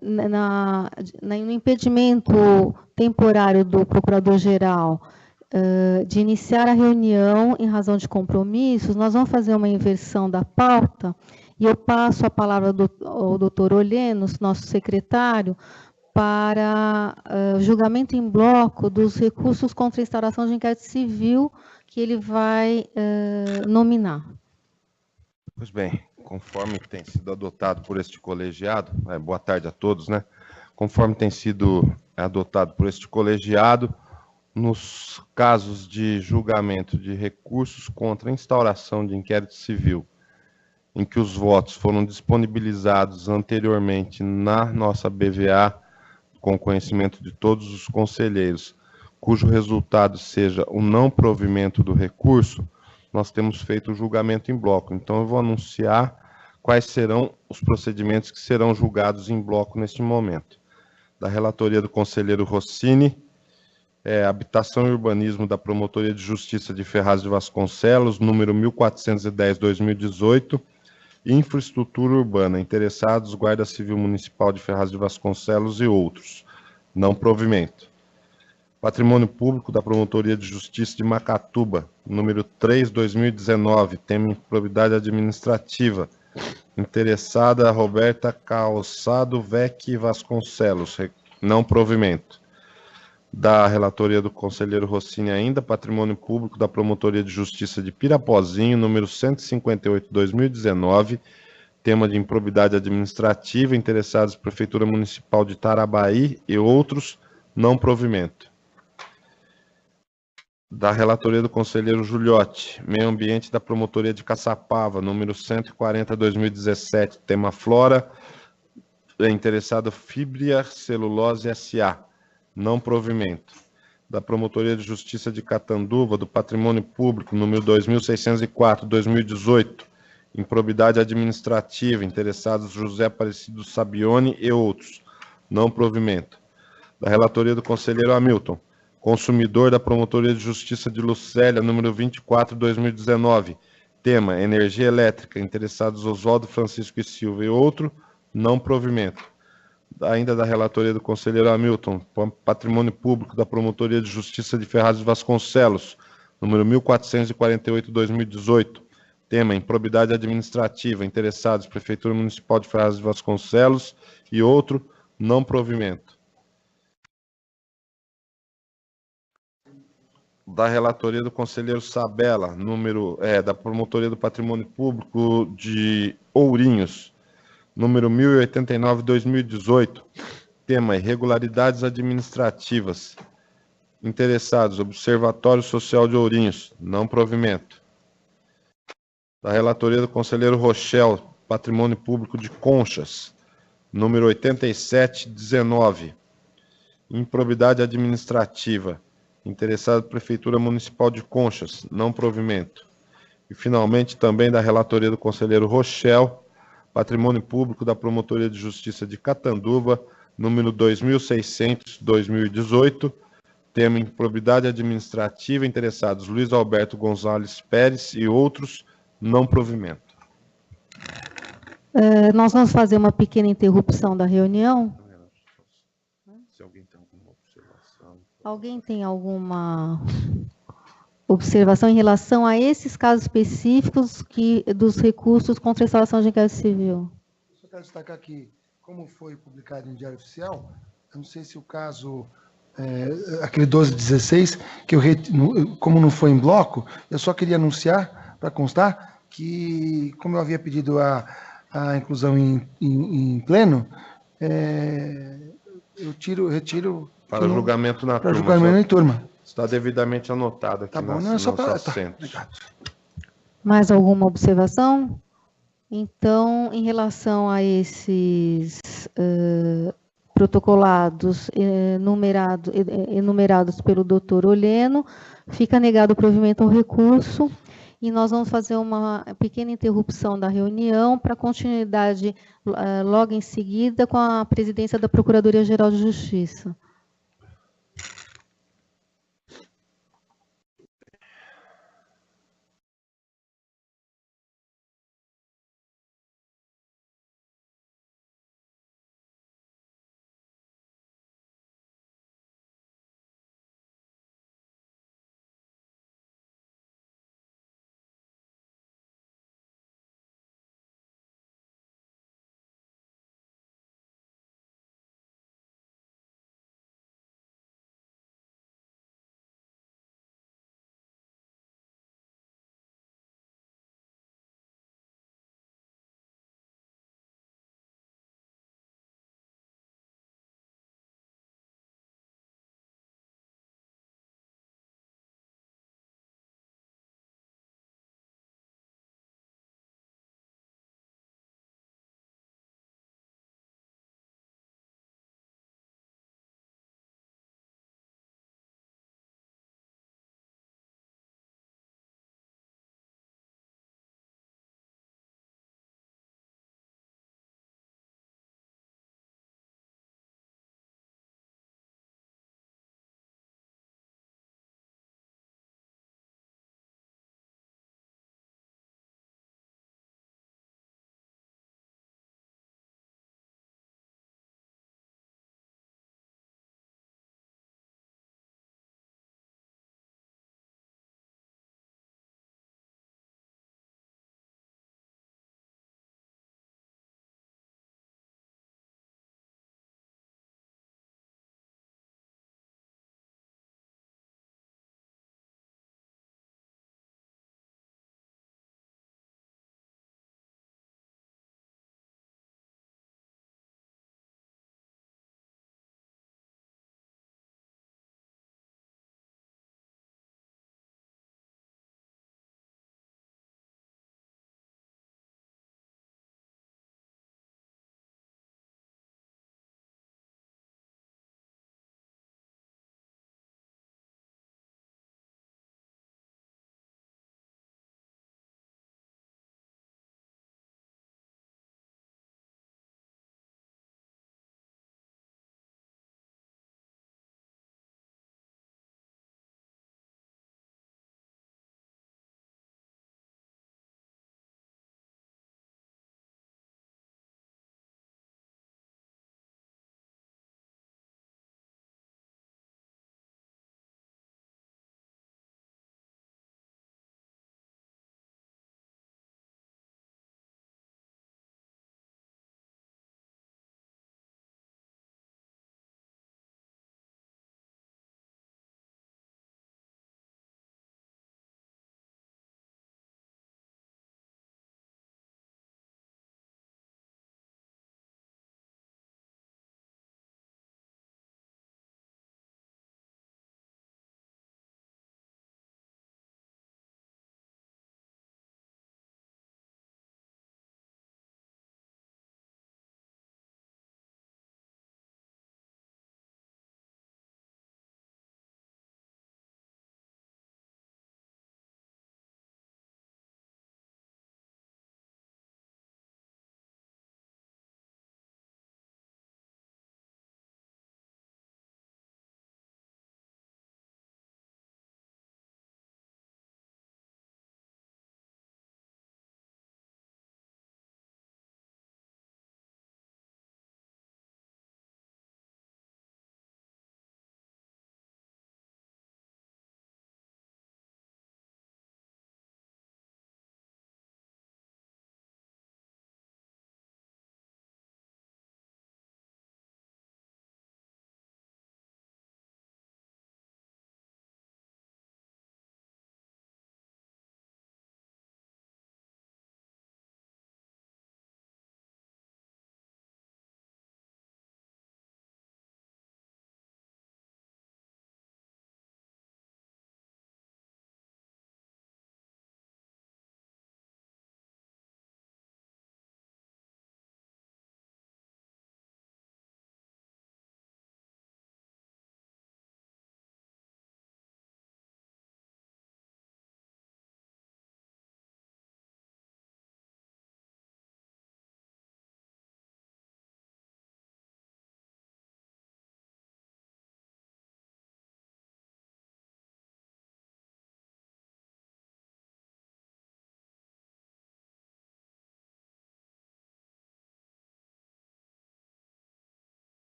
no impedimento temporário do Procurador-Geral de iniciar a reunião em razão de compromissos, nós vamos fazer uma inversão da pauta e eu passo a palavra ao doutor Olhenos, nosso secretário, para julgamento em bloco dos recursos contra a instauração de inquérito civil que ele vai nominar. Pois bem, conforme tem sido adotado por este colegiado, boa tarde a todos, né? Conforme tem sido adotado por este colegiado, nos casos de julgamento de recursos contra a instauração de inquérito civil, em que os votos foram disponibilizados anteriormente na nossa BVA, com conhecimento de todos os conselheiros, cujo resultado seja o não provimento do recurso, nós temos feito o julgamento em bloco. Então, eu vou anunciar quais serão os procedimentos que serão julgados em bloco neste momento. Da relatoria do conselheiro Rossini, Habitação e Urbanismo da Promotoria de Justiça de Ferraz de Vasconcelos, número 1410/2018, Infraestrutura Urbana, interessados, Guarda Civil Municipal de Ferraz de Vasconcelos e outros. Não provimento. Patrimônio Público da Promotoria de Justiça de Macatuba, número 3/2019, tema improbidade administrativa. Interessada, Roberta Calçado Vec Vasconcelos. Não provimento. Da relatoria do conselheiro Rossini ainda, Patrimônio Público da Promotoria de Justiça de Pirapozinho, número 158/2019, tema de improbidade administrativa, interessados Prefeitura Municipal de Tarabaí e outros, não provimento. Da relatoria do conselheiro Juliotti, Meio Ambiente da Promotoria de Caçapava, número 140/2017, tema Flora, interessado Fibria Celulose S.A., não provimento. Da Promotoria de Justiça de Catanduva, do Patrimônio Público, número 2604/2018, improbidade administrativa, interessados José Aparecido Sabione e outros, não provimento. Da relatoria do conselheiro Hamilton, consumidor da Promotoria de Justiça de Lucélia, número 24/2019, tema energia elétrica, interessados Oswaldo Francisco e Silva e outro, não provimento. Ainda da relatoria do conselheiro Hamilton, Patrimônio Público da Promotoria de Justiça de Ferraz de Vasconcelos, número 1448/2018, tema improbidade administrativa, interessados Prefeitura Municipal de Ferraz de Vasconcelos e outro, não provimento. Da relatoria do conselheiro Sabella, da Promotoria do Patrimônio Público de Ourinhos, número 1089/2018, tema irregularidades administrativas, interessados Observatório Social de Ourinhos, não provimento. Da relatoria do conselheiro Rochel, Patrimônio Público de Conchas, número 8719, improbidade administrativa, interessado Prefeitura Municipal de Conchas, não provimento. E, finalmente, também da relatoria do conselheiro Rochel, Patrimônio Público da Promotoria de Justiça de Catanduva, número 2600/2018, tema improbidade administrativa, interessados Luiz Alberto Gonzalez Pérez e outros, não provimento. Nós vamos fazer uma pequena interrupção da reunião. Se alguém tem alguma observação. Alguém tem alguma observação em relação a esses casos específicos dos recursos contra a instalação de inquérito civil? Eu só quero destacar que, como foi publicado em Diário Oficial, eu não sei se o caso, aquele 1216, que como não foi em bloco, eu só queria anunciar, para constar, que, como eu havia pedido a inclusão em pleno, eu retiro... Para julgamento na para turma. Julgamento em turma. Está devidamente anotado aqui Tá bom, não é só para... Tá, assentos. obrigado. Mais alguma observação? Então, em relação a esses protocolados enumerados pelo doutor Olheno, fica negado o provimento ao recurso e nós vamos fazer uma pequena interrupção da reunião para continuidade logo em seguida com a presidência da Procuradoria-Geral de Justiça.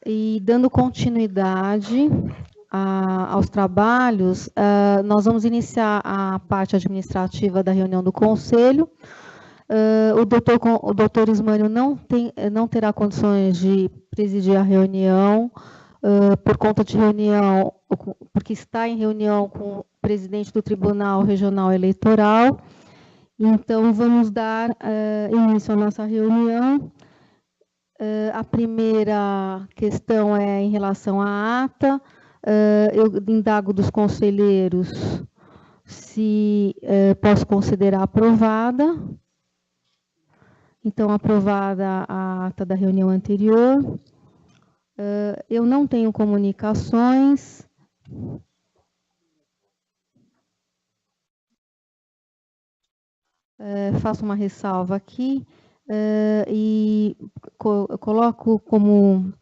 E dando continuidade aos trabalhos, nós vamos iniciar a parte administrativa da reunião do Conselho. O doutor Ismânio não terá condições de presidir a reunião, por conta de reunião, porque está em reunião com o presidente do Tribunal Regional Eleitoral. Então, vamos dar início à nossa reunião. A primeira questão é em relação à ata. Eu indago dos conselheiros se posso considerar aprovada. Então, aprovada a ata da reunião anterior. Eu não tenho comunicações. Faço uma ressalva aqui e coloco como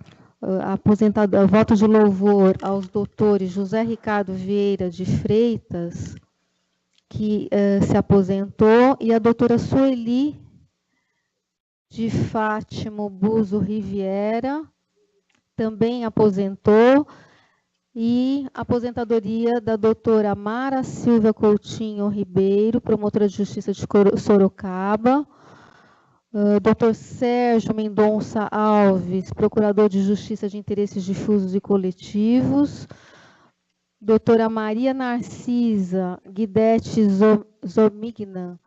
voto de louvor aos doutores José Ricardo Vieira de Freitas, que se aposentou, e a doutora Sueli de Fátimo Buzo Riviera, também aposentou, e a aposentadoria da doutora Mara Silvia Coutinho Ribeiro, promotora de Justiça de Sorocaba, doutor Sérgio Mendonça Alves, procurador de Justiça de Interesses Difusos e Coletivos, doutora Maria Narcisa Guidetti Zomignan,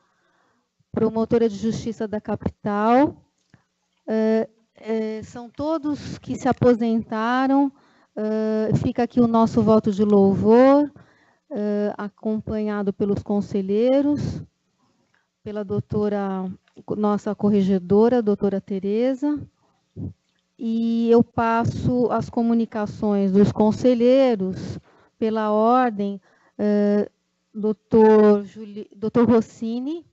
promotora de Justiça da Capital. São todos que se aposentaram. Fica aqui o nosso voto de louvor, acompanhado pelos conselheiros, pela nossa corregedora, doutora Tereza, e eu passo as comunicações dos conselheiros pela ordem. Doutor Rossini.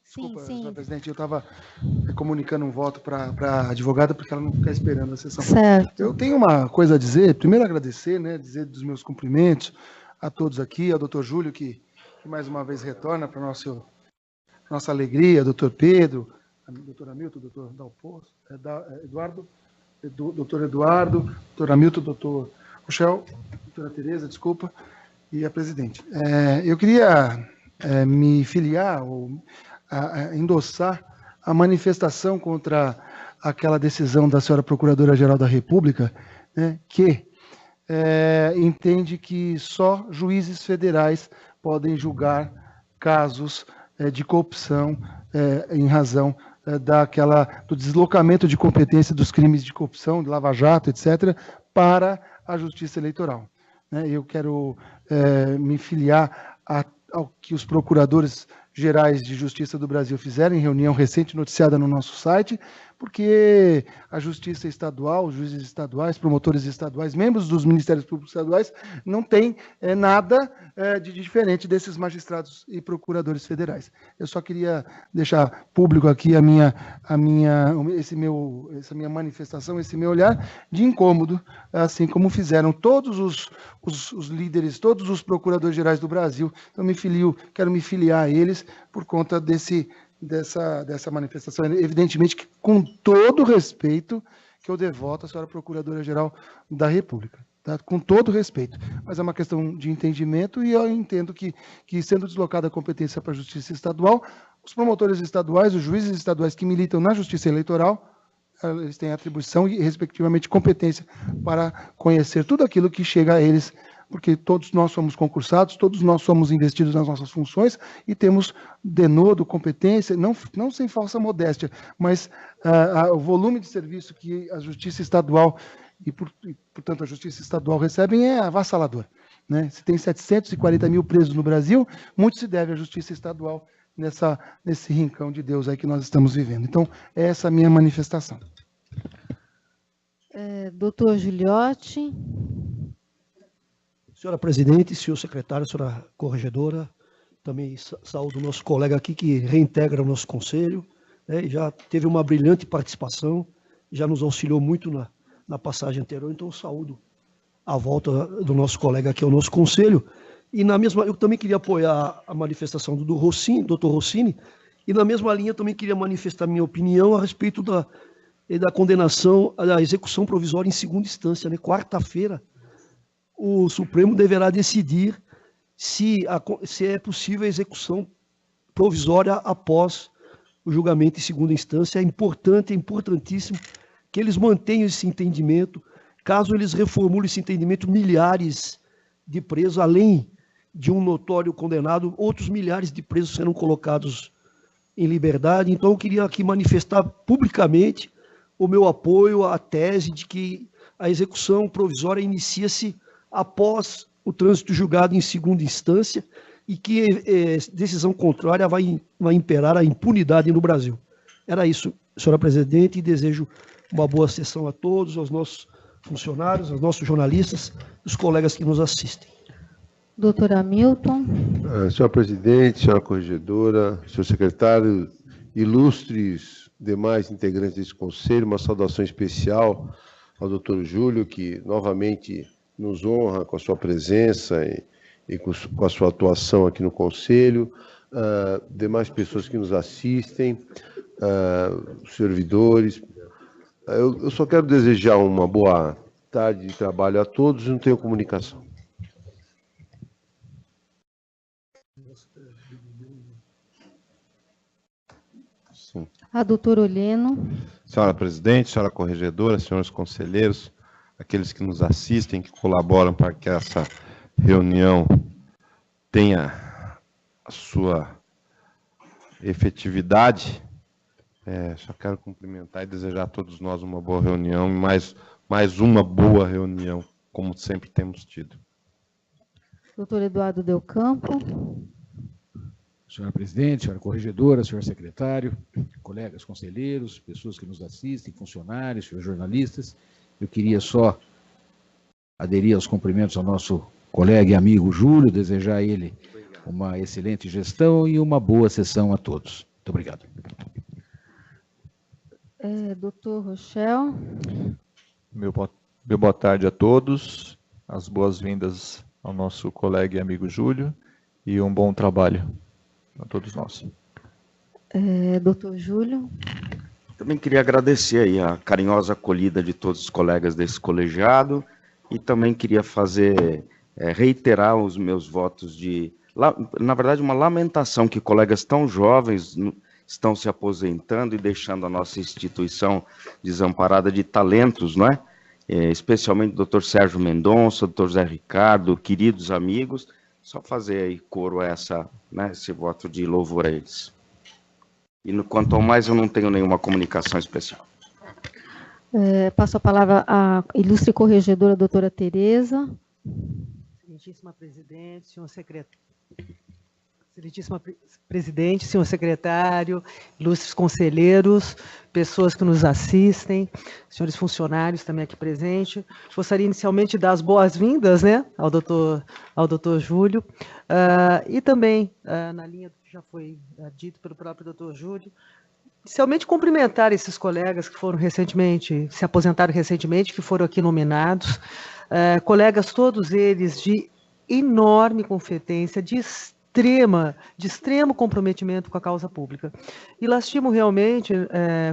Desculpa, senhora presidente, eu estava comunicando um voto para a advogada, porque ela não fica esperando a sessão. Certo. Eu tenho uma coisa a dizer, primeiro agradecer, né, dizer dos meus cumprimentos a todos aqui, ao doutor Júlio, que mais uma vez retorna para nossa alegria, doutor Pedro, doutor Hamilton, doutor Dalpozo, doutor Eduardo, doutor Hamilton, doutor Rochel, doutora Tereza, desculpa, e a presidente. Eu queria me filiar ou endossar a manifestação contra aquela decisão da senhora Procuradora-Geral da República, né, que entende que só juízes federais podem julgar casos de corrupção em razão do deslocamento de competência dos crimes de corrupção, de lava-jato, etc., para a Justiça Eleitoral. Eu quero me filiar ao que os procuradores gerais de Justiça do Brasil fizeram em reunião recente noticiada no nosso site, porque a Justiça Estadual, os juízes estaduais, promotores estaduais, membros dos Ministérios Públicos Estaduais, não tem nada de diferente desses magistrados e procuradores federais. Eu só queria deixar público aqui essa minha manifestação, esse meu olhar de incômodo, assim como fizeram todos os líderes, todos os procuradores gerais do Brasil. Então, quero me filiar a eles por conta dessa manifestação, evidentemente que com todo o respeito que eu devoto à senhora Procuradora-Geral da República, tá? Com todo o respeito, mas é uma questão de entendimento e eu entendo que sendo deslocada a competência para a Justiça Estadual, os promotores estaduais, os juízes estaduais que militam na Justiça Eleitoral, eles têm atribuição e, respectivamente, competência para conhecer tudo aquilo que chega a eles, porque todos nós somos concursados, todos nós somos investidos nas nossas funções e temos denodo, competência, não sem falsa modéstia, mas o volume de serviço que a Justiça Estadual e, portanto, a Justiça Estadual recebem é avassalador, né? Se tem 740 mil presos no Brasil, muito se deve à Justiça Estadual nesse rincão de Deus aí que nós estamos vivendo. Então, essa é a minha manifestação. Doutor Gigliotti. Senhora presidente, senhor secretário, senhora corregedora, também saúdo o nosso colega aqui que reintegra o nosso conselho, né, já teve uma brilhante participação, já nos auxiliou muito na passagem anterior, então saúdo a volta do nosso colega aqui ao nosso conselho E eu também queria apoiar a manifestação do Dr. Rossini, e na mesma linha também queria manifestar minha opinião a respeito da condenação à execução provisória em segunda instância. Né? Quarta-feira, o Supremo deverá decidir se é possível a execução provisória após o julgamento em segunda instância. É importantíssimo que eles mantenham esse entendimento. Caso eles reformulem esse entendimento, milhares de presos, além de um notório condenado, outros milhares de presos serão colocados em liberdade. Então, eu queria aqui manifestar publicamente o meu apoio à tese de que a execução provisória inicia-se após o trânsito julgado em segunda instância e que decisão contrária vai imperar a impunidade no Brasil. Era isso, senhora presidente, e desejo uma boa sessão a todos, aos nossos funcionários, aos nossos jornalistas, os colegas que nos assistem. Doutor Hamilton. Senhora presidente, senhora corregedora, senhor secretário, ilustres demais integrantes desse conselho, uma saudação especial ao doutor Júlio, que novamente nos honra com a sua presença e com a sua atuação aqui no conselho, demais pessoas que nos assistem, servidores. Eu só quero desejar uma boa tarde de trabalho a todos e não tenho comunicação. Sim. A doutora Oleno. Senhora presidente, senhora corregedora, senhores conselheiros, aqueles que nos assistem, que colaboram para que essa reunião tenha a sua efetividade, só quero cumprimentar e desejar a todos nós uma boa reunião, e mais uma boa reunião, como sempre temos tido. Doutor Eduardo Del Campo. Senhora presidente, senhora corregedora, senhor secretário, colegas conselheiros, pessoas que nos assistem, funcionários, senhores jornalistas, eu queria só aderir aos cumprimentos ao nosso colega e amigo Júlio, desejar a ele uma excelente gestão e uma boa sessão a todos. Muito obrigado. Doutor Rochel. Meu boa tarde a todos, as boas-vindas ao nosso colega e amigo Júlio e um bom trabalho a todos nós. Doutor Júlio. Também queria agradecer aí a carinhosa acolhida de todos os colegas desse colegiado e também queria reiterar os meus votos na verdade, uma lamentação que colegas tão jovens estão se aposentando e deixando a nossa instituição desamparada de talentos, não é? Especialmente o Dr. Sérgio Mendonça, o Dr. Zé Ricardo, queridos amigos, só fazer aí coro a esse voto de louvor a eles. E quanto ao mais, eu não tenho nenhuma comunicação especial. Passo a palavra à ilustre corregedora, doutora Tereza. Excelentíssima presidente, senhor secretário. Excelentíssima presidente, senhor secretário, ilustres conselheiros, pessoas que nos assistem, senhores funcionários também aqui presentes. Gostaria inicialmente de dar as boas-vindas, né, ao doutor Júlio, e também, na linha do que já foi dito pelo próprio doutor Júlio, inicialmente cumprimentar esses colegas que foram se aposentaram recentemente, que foram aqui nominados, colegas todos eles de enorme competência, de extremo comprometimento com a causa pública. E lastimo realmente,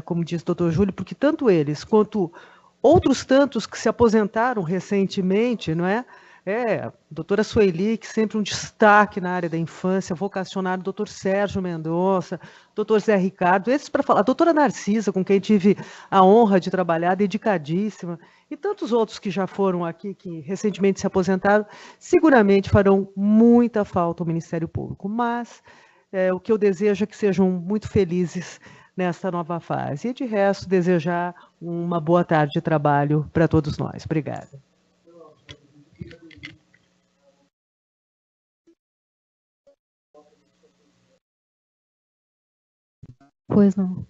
como disse o doutor Júlio, porque tanto eles quanto outros tantos que se aposentaram recentemente, não é? A doutora Sueli, que sempre um destaque na área da infância, vocacionado, doutor Sérgio Mendonça, doutor Zé Ricardo, esses para falar, a doutora Narcisa, com quem tive a honra de trabalhar, dedicadíssima, e tantos outros que já foram aqui, que recentemente se aposentaram, seguramente farão muita falta ao Ministério Público, mas o que eu desejo é que sejam muito felizes nesta nova fase. E, de resto, desejar uma boa tarde de trabalho para todos nós. Obrigada. Pois não.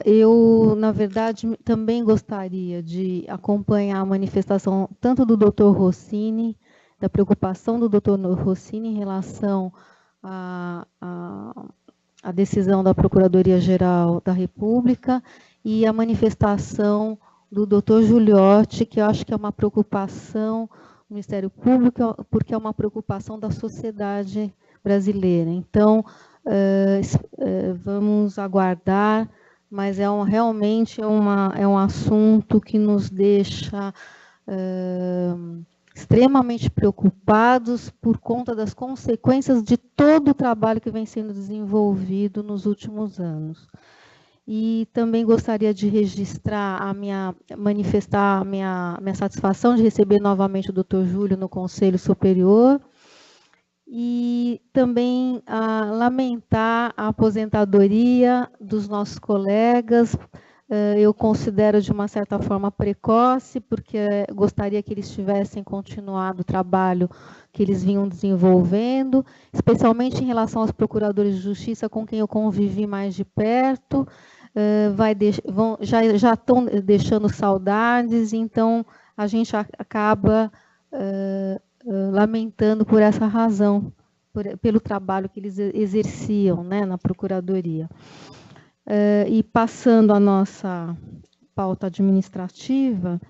Eu, na verdade, também gostaria de acompanhar a manifestação tanto do doutor Rossini, da preocupação do doutor Rossini em relação à decisão da Procuradoria-Geral da República e a manifestação do Dr. Giuliotti, que eu acho que é uma preocupação do Ministério Público, porque é uma preocupação da sociedade brasileira. Então, vamos aguardar, mas realmente é um assunto que nos deixa extremamente preocupados por conta das consequências de todo o trabalho que vem sendo desenvolvido nos últimos anos. E também gostaria de registrar manifestar a minha satisfação de receber novamente o Dr. Júlio no Conselho Superior e também lamentar a aposentadoria dos nossos colegas. Eu considero de uma certa forma precoce, porque gostaria que eles tivessem continuado o trabalho que eles vinham desenvolvendo, especialmente em relação aos procuradores de justiça com quem eu convivi mais de perto. Já estão deixando saudades, então a gente acaba lamentando por essa razão, pelo trabalho que eles exerciam, né, na Procuradoria. E passando a nossa pauta administrativa,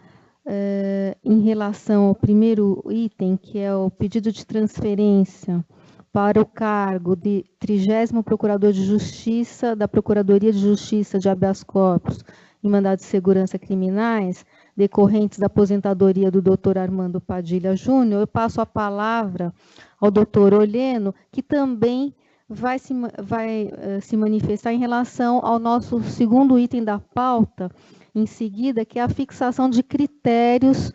em relação ao primeiro item, que é o pedido de transferência para o cargo de 30º Procurador de Justiça da Procuradoria de Justiça de Habeas Corpus e Mandados de Segurança Criminais, decorrentes da aposentadoria do Dr. Armando Padilha Júnior, eu passo a palavra ao Dr. Oleno, que também vai se manifestar em relação ao nosso segundo item da pauta, em seguida, que é a fixação de critérios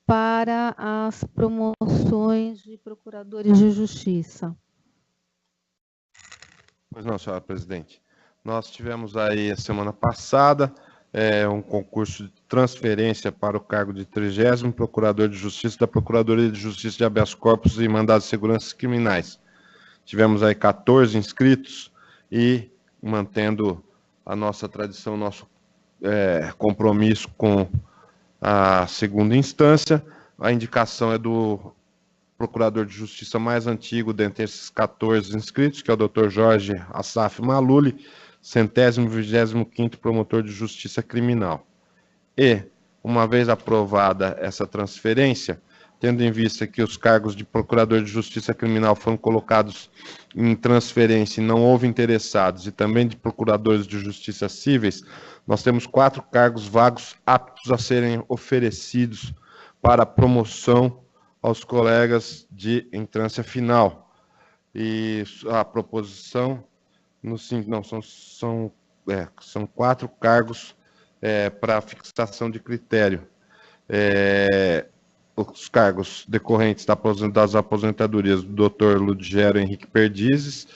para as promoções de procuradores de justiça. Pois não, senhora presidente. Nós tivemos aí, a semana passada, um concurso de transferência para o cargo de 30º Procurador de Justiça da Procuradoria de Justiça de Habeas Corpus e Mandados de Segurança Criminais. Tivemos aí 14 inscritos e, mantendo a nossa tradição, nosso compromisso com a segunda instância, a indicação é do Procurador de Justiça mais antigo dentre esses 14 inscritos, que é o Dr. Jorge Assaf Maluli, 125º Promotor de Justiça Criminal. E, uma vez aprovada essa transferência, tendo em vista que os cargos de Procurador de Justiça Criminal foram colocados em transferência e não houve interessados, e também de Procuradores de Justiça Cíveis, nós temos 4 cargos vagos aptos a serem oferecidos para promoção aos colegas de entrância final. E a proposição, são 4 cargos para fixação de critério. Os cargos decorrentes das aposentadorias do Dr. Ludgero Henrique Perdizes,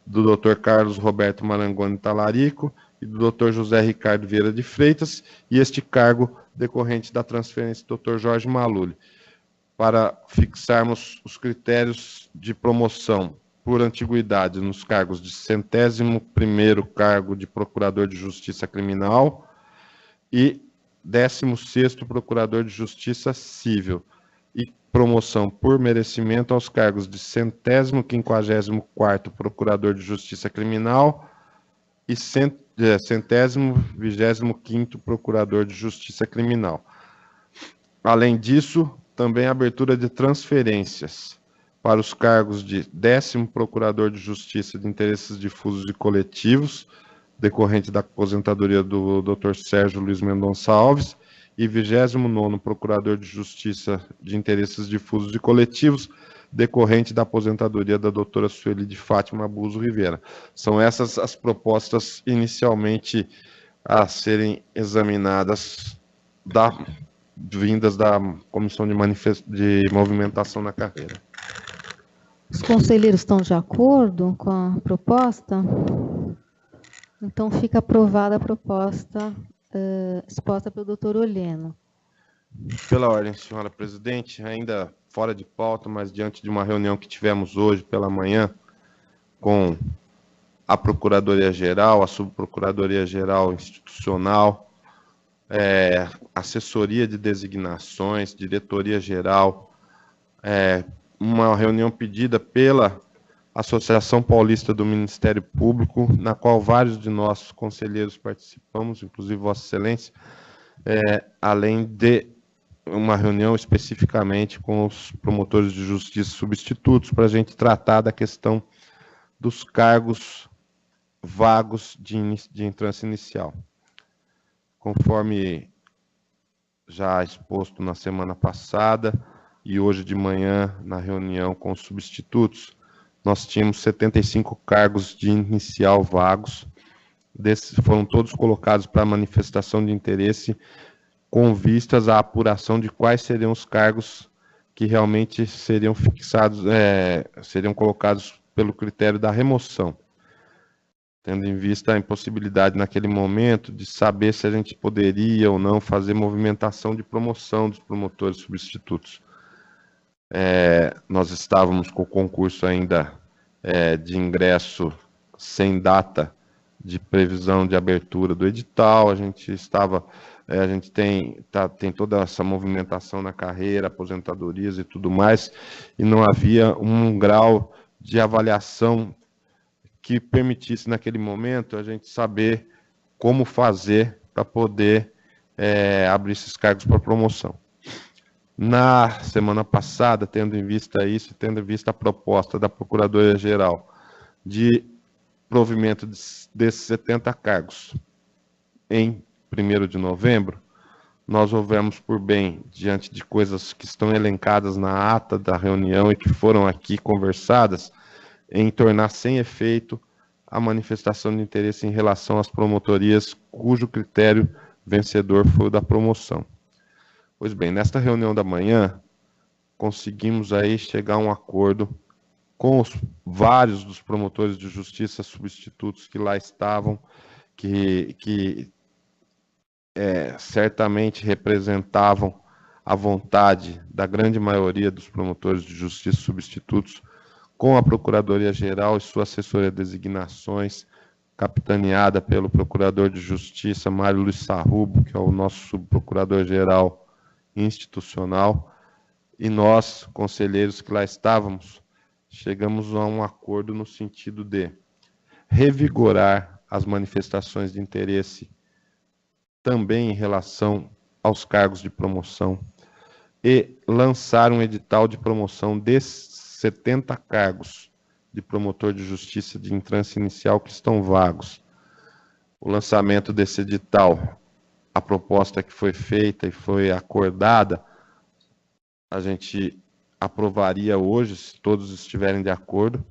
do Dr. Carlos Roberto Marangoni Talarico e do Dr. José Ricardo Vieira de Freitas, e este cargo decorrente da transferência do Dr. Jorge Maluli, para fixarmos os critérios de promoção por antiguidade nos cargos de 101º cargo de Procurador de Justiça Criminal e 16º Procurador de Justiça Civil, e promoção por merecimento aos cargos de 154º Procurador de Justiça Criminal e 125º Procurador de Justiça Criminal. Além disso, também a abertura de transferências para os cargos de 10º Procurador de Justiça de Interesses Difusos e Coletivos, decorrente da aposentadoria do Dr. Sérgio Luiz Mendonça Alves, e 29º Procurador de Justiça de Interesses Difusos e Coletivos, decorrente da aposentadoria da doutora Sueli de Fátima Abuso Rivera. São essas as propostas inicialmente a serem examinadas vindas da Comissão de Movimentação na Carreira. Os conselheiros estão de acordo com a proposta? Então, fica aprovada a proposta exposta pelo doutor Oleno. Pela ordem, senhora presidente, ainda fora de pauta, mas diante de uma reunião que tivemos hoje pela manhã com a Procuradoria-Geral, a Subprocuradoria-Geral Institucional, assessoria de designações, diretoria-geral, uma reunião pedida pela Associação Paulista do Ministério Público, na qual vários de nós conselheiros participamos, inclusive Vossa Excelência, além de uma reunião especificamente com os promotores de justiça substitutos, para a gente tratar da questão dos cargos vagos de entrância inicial. Conforme já exposto na semana passada e hoje de manhã na reunião com os substitutos, nós tínhamos 75 cargos de inicial vagos. Desses foram todos colocados para manifestação de interesse com vistas à apuração de quais seriam os cargos que realmente seriam fixados, seriam colocados pelo critério da remoção, tendo em vista a impossibilidade naquele momento de saber se a gente poderia ou não fazer movimentação de promoção dos promotores substitutos. Nós estávamos com o concurso ainda de ingresso sem data de previsão de abertura do edital, a gente tem toda essa movimentação na carreira, aposentadorias e tudo mais, e não havia um grau de avaliação que permitisse naquele momento a gente saber como fazer para poder abrir esses cargos para promoção. Na semana passada, tendo em vista isso, tendo em vista a proposta da Procuradoria-Geral de provimento desses 70 cargos em 1º de novembro, nós houvemos por bem, diante de coisas que estão elencadas na ata da reunião e que foram aqui conversadas, em tornar sem efeito a manifestação de interesse em relação às promotorias cujo critério vencedor foi o da promoção. Pois bem, nesta reunião da manhã, conseguimos aí chegar a um acordo com vários dos promotores de justiça substitutos que lá estavam, que certamente representavam a vontade da grande maioria dos promotores de justiça substitutos, com a Procuradoria-Geral e sua assessoria de designações, capitaneada pelo Procurador de Justiça, Mário Luiz Sarrubo, que é o nosso subprocurador-geral institucional, e nós, conselheiros que lá estávamos, chegamos a um acordo no sentido de revigorar as manifestações de interesse também em relação aos cargos de promoção e lançar um edital de promoção desses 70 cargos de promotor de justiça de entrância inicial que estão vagos. O lançamento desse edital, a proposta que foi feita e foi acordada, a gente aprovaria hoje, se todos estiverem de acordo.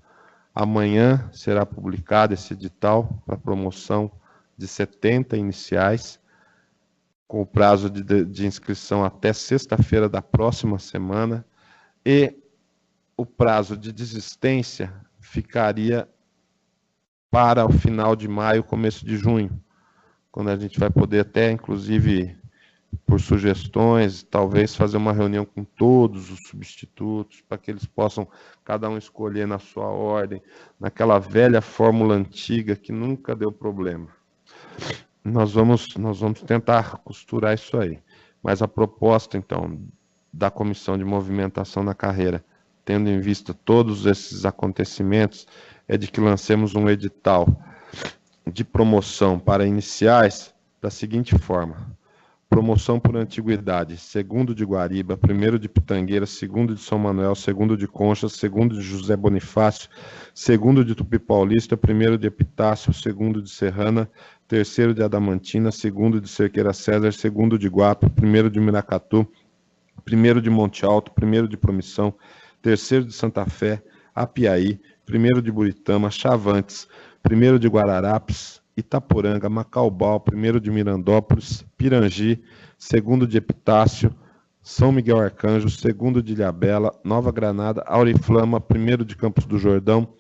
Amanhã será publicado esse edital para promoção de 70 iniciais, com o prazo de inscrição até sexta-feira da próxima semana, e o prazo de desistência ficaria para o final de maio, começo de junho, quando a gente vai poder até, inclusive, por sugestões, talvez fazer uma reunião com todos os substitutos, para que eles possam, cada um escolher na sua ordem, naquela velha fórmula antiga que nunca deu problema. Nós vamos tentar costurar isso aí. Mas a proposta, então, da Comissão de Movimentação na Carreira, tendo em vista todos esses acontecimentos, é de que lancemos um edital de promoção para iniciais da seguinte forma: promoção por antiguidade, 2º de Guariba, 1º de Pitangueira, 2º de São Manuel, 2º de Conchas, 2º de José Bonifácio, 2º de Tupi Paulista, 1º de Epitácio, 2º de Serrana, 3º de Adamantina, 2º de Cerqueira César, 2º de Guapo, 1º de Miracatu, 1º de Monte Alto, 1º de Promissão, 3º de Santa Fé, Apiaí, 1º de Buritama, Chavantes, 1º de Guararapes, Itaporanga, Macaubal, 1º de Mirandópolis, Pirangi, 2º de Epitácio, São Miguel Arcanjo, 2º de Ilhabela, Nova Granada, Auriflama, 1º de Campos do Jordão,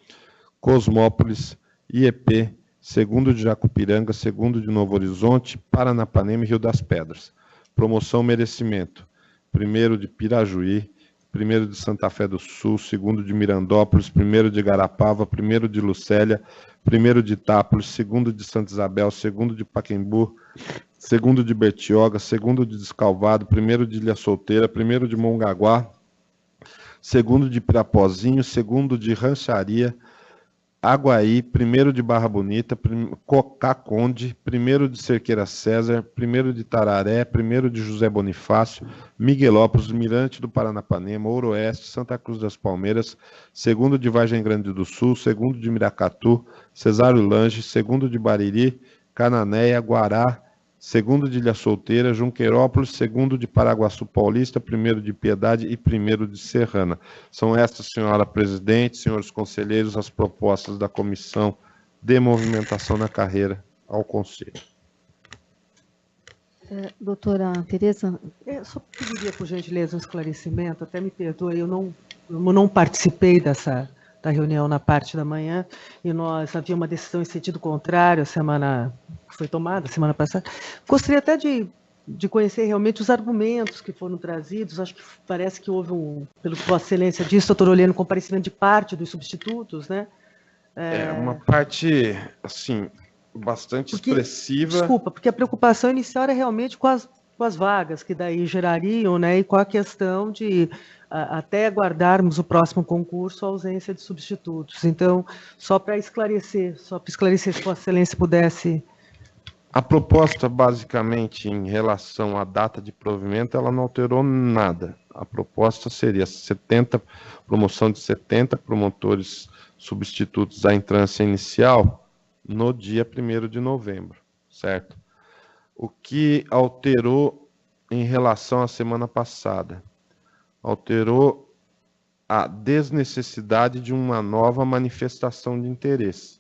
Cosmópolis, IEP, 2º de Jacupiranga, 2º de Novo Horizonte, Paranapanema e Rio das Pedras. Promoção merecimento: 1º de Pirajuí, 1º de Santa Fé do Sul, 2º de Mirandópolis, 1º de Garapava, 1º de Lucélia, 1º de Itápolis, 2º de Santa Isabel, 2º de Pacaembu, 2º de Bertioga, 2º de Descalvado, 1º de Ilha Solteira, 1º de Mongaguá, 2º de Pirapozinho, 2º de Rancharia, Aguaí, 1º de Barra Bonita, Cocaconde, 1º de Cerqueira César, 1º de Tararé, 1º de José Bonifácio, Miguelópolis, Mirante do Paranapanema, Ouroeste, Santa Cruz das Palmeiras, 2º de Vargem Grande do Sul, 2º de Miracatu, Cesário Lange, 2º de Bariri, Cananéia, Guará, 2º de Ilha Solteira, Junqueirópolis, 2º de Paraguaçu Paulista, 1º de Piedade e 1º de Serrana. São estas, senhora presidente, senhores conselheiros, as propostas da Comissão de Movimentação na Carreira ao Conselho. Doutora Tereza? Eu só pediria, por gentileza, um esclarecimento, até me perdoe, eu não participei da reunião na parte da manhã, e nós havia uma decisão em sentido contrário, foi tomada semana passada. Gostaria até de conhecer realmente os argumentos que foram trazidos. Acho que parece que houve pelo que Vossa Excelência disse, doutor Oleno, comparecimento de parte dos substitutos, né? Uma parte, assim, bastante expressiva. Desculpa, porque a preocupação inicial era realmente com as vagas que daí gerariam, né? E com a questão de até aguardarmos o próximo concurso, a ausência de substitutos. Então, só para esclarecer, se Vossa Excelência pudesse... A proposta, basicamente, em relação à data de provimento, ela não alterou nada. A proposta seria promoção de 70 promotores substitutos à entrância inicial no dia 1º de novembro, certo? O que alterou em relação à semana passada? Alterou a desnecessidade de uma nova manifestação de interesse.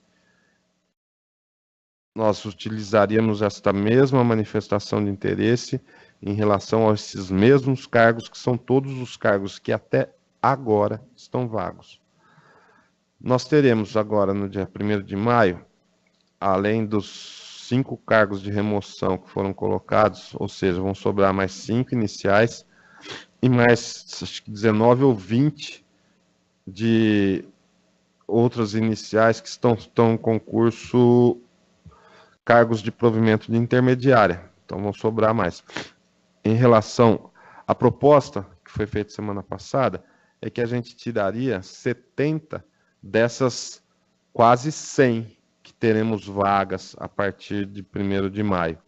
Nós utilizaríamos esta mesma manifestação de interesse em relação a esses mesmos cargos, que são todos os cargos que até agora estão vagos. Nós teremos agora, no dia 1º de maio, além dos 5 cargos de remoção que foram colocados, ou seja, vão sobrar mais 5 iniciais, e mais, acho que 19 ou 20 de outras iniciais que estão em concurso, cargos de provimento de intermediária. Então, vão sobrar mais. Em relação à proposta que foi feita semana passada, é que a gente tiraria 70 dessas quase 100 que teremos vagas a partir de 1º de maio.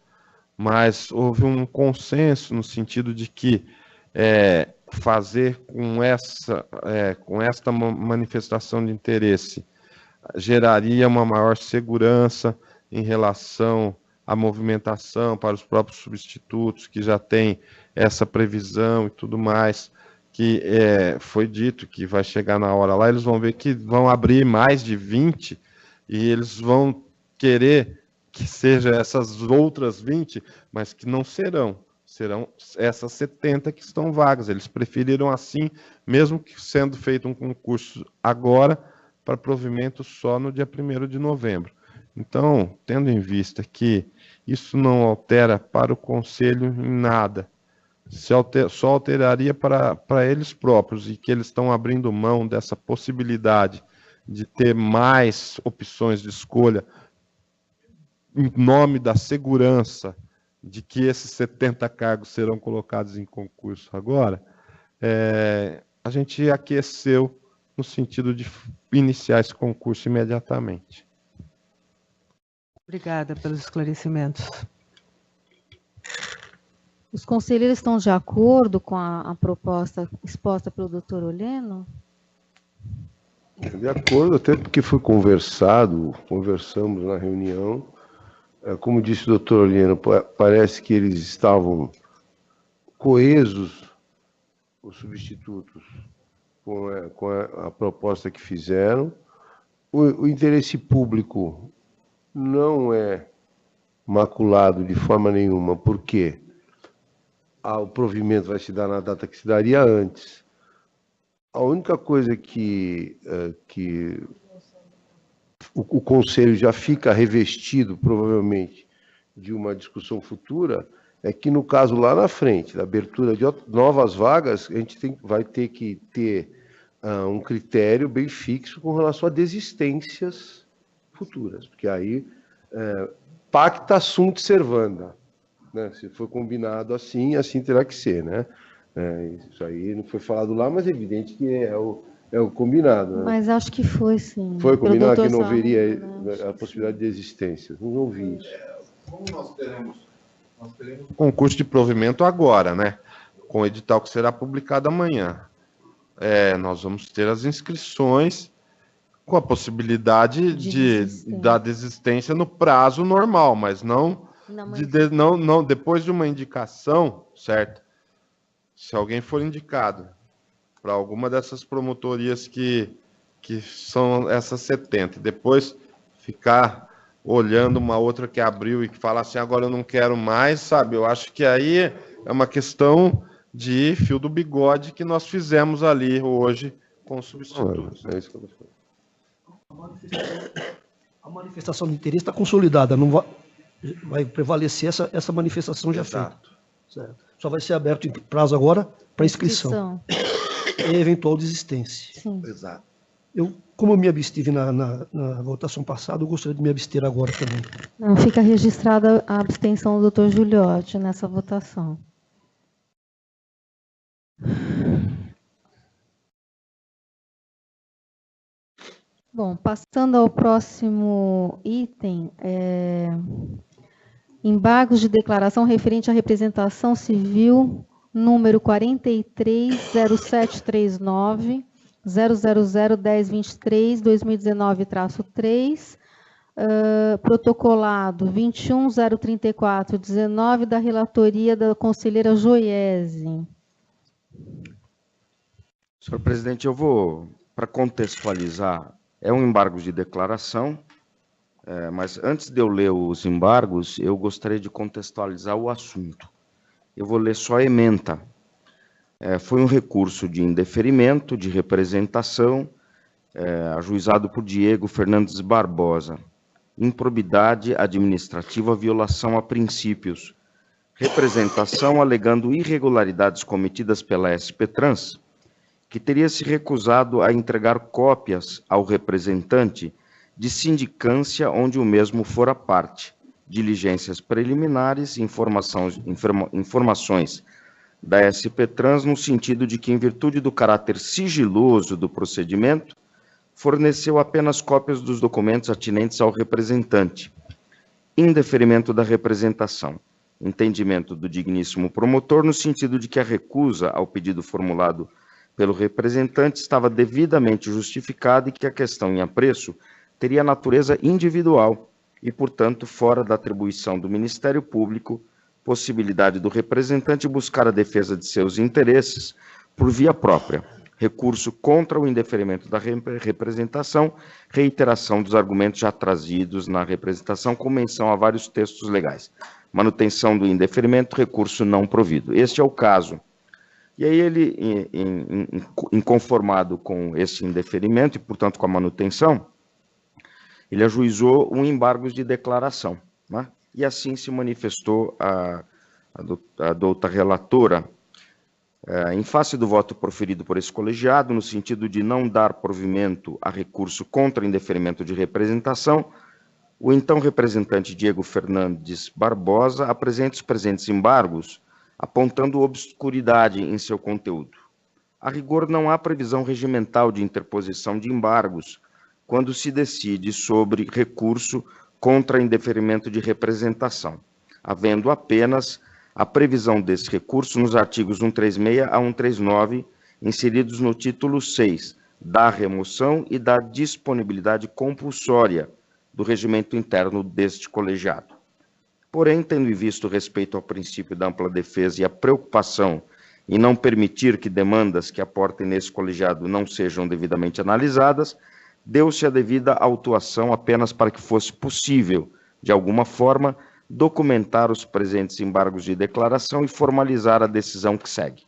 Mas houve um consenso no sentido de que fazer com esta manifestação de interesse geraria uma maior segurança em relação à movimentação para os próprios substitutos, que já tem essa previsão e tudo mais, que foi dito que vai chegar na hora lá, eles vão ver que vão abrir mais de 20 e eles vão querer que seja essas outras 20, mas que não serão essas 70 que estão vagas. Eles preferiram assim, mesmo que sendo feito um concurso agora, para provimento só no dia 1º de novembro. Então, tendo em vista que isso não altera para o Conselho em nada, só alteraria para eles próprios, e que eles estão abrindo mão dessa possibilidade de ter mais opções de escolha em nome da segurança de que esses 70 cargos serão colocados em concurso agora, a gente aqueceu no sentido de iniciar esse concurso imediatamente. Obrigada pelos esclarecimentos. Os conselheiros estão de acordo com a proposta exposta pelo doutor Oleno? De acordo, até porque foi conversamos na reunião. Como disse o doutor Oleno, parece que eles estavam coesos, os substitutos, com a proposta que fizeram. O interesse público não é maculado de forma nenhuma, porque o provimento vai se dar na data que se daria antes. A única coisa que o Conselho já fica revestido, provavelmente, de uma discussão futura, é que, no caso lá na frente, da abertura de novas vagas, a gente vai ter que ter um critério bem fixo com relação a desistências futuras, porque aí pacta sunt servanda, né? Se for combinado assim, assim terá que ser, né? Isso aí não foi falado lá, mas é evidente que É o combinado, né? Mas acho que foi, sim. Foi Pelo combinado que doutor não Sarro, haveria né? a possibilidade de existência. Não ouvi isso. Como nós teremos concurso de provimento agora, né? Com o edital que será publicado amanhã. Nós vamos ter as inscrições com a possibilidade da desistência no prazo normal, mas não, não depois de uma indicação, certo? Se alguém for indicado para alguma dessas promotorias que são essas 70, e depois ficar olhando uma outra que abriu e que fala assim, agora eu não quero mais, sabe? Eu acho que aí é uma questão de fio do bigode que nós fizemos ali hoje com os substitutos. É isso que eu estou falando. A manifestação de interesse está consolidada, não vai prevalecer essa manifestação já feita. Certo. Só vai ser aberto em prazo agora para inscrição. E eventual desistência. Sim. Exato. Como eu me abstive na votação passada, eu gostaria de me abster agora também. Não, fica registrada a abstenção do doutor Giuliotti nessa votação. Bom, passando ao próximo item, embargos de declaração referente à representação civil número 430739, 0001023, 2019-3, protocolado 2103419, da relatoria da conselheira Joiese. Senhor presidente, eu vou, para contextualizar, é um embargo de declaração, mas antes de eu ler os embargos, eu gostaria de contextualizar o assunto. Eu vou ler só a ementa. Foi um recurso de indeferimento, de representação, ajuizado por Diego Fernandes Barbosa. Improbidade administrativa, violação a princípios. Representação alegando irregularidades cometidas pela SP Trans, que teria se recusado a entregar cópias ao representante de sindicância onde o mesmo fora parte, diligências preliminares, informações da SP Trans, no sentido de que, em virtude do caráter sigiloso do procedimento, forneceu apenas cópias dos documentos atinentes ao representante. Indeferimento da representação. Entendimento do digníssimo promotor, no sentido de que a recusa ao pedido formulado pelo representante estava devidamente justificada e que a questão em apreço teria natureza individual e, portanto, fora da atribuição do Ministério Público, possibilidade do representante buscar a defesa de seus interesses por via própria, recurso contra o indeferimento da representação, reiteração dos argumentos já trazidos na representação com menção a vários textos legais, manutenção do indeferimento, recurso não provido. Este é o caso. E aí ele, inconformado com esse indeferimento e, portanto, com a manutenção, ele ajuizou um embargo de declaração, né? E assim se manifestou a douta relatora, em face do voto proferido por esse colegiado, no sentido de não dar provimento a recurso contra indeferimento de representação, o então representante Diego Fernandes Barbosa apresenta os presentes embargos, apontando obscuridade em seu conteúdo. A rigor, não há previsão regimental de interposição de embargos quando se decide sobre recurso contra indeferimento de representação, havendo apenas a previsão desse recurso nos artigos 136 a 139, inseridos no título 6, da remoção e da disponibilidade compulsória do regimento interno deste colegiado. Porém, tendo em vista o respeito ao princípio da ampla defesa e a preocupação em não permitir que demandas que aportem nesse colegiado não sejam devidamente analisadas, deu-se a devida autuação apenas para que fosse possível, de alguma forma, documentar os presentes embargos de declaração e formalizar a decisão que segue.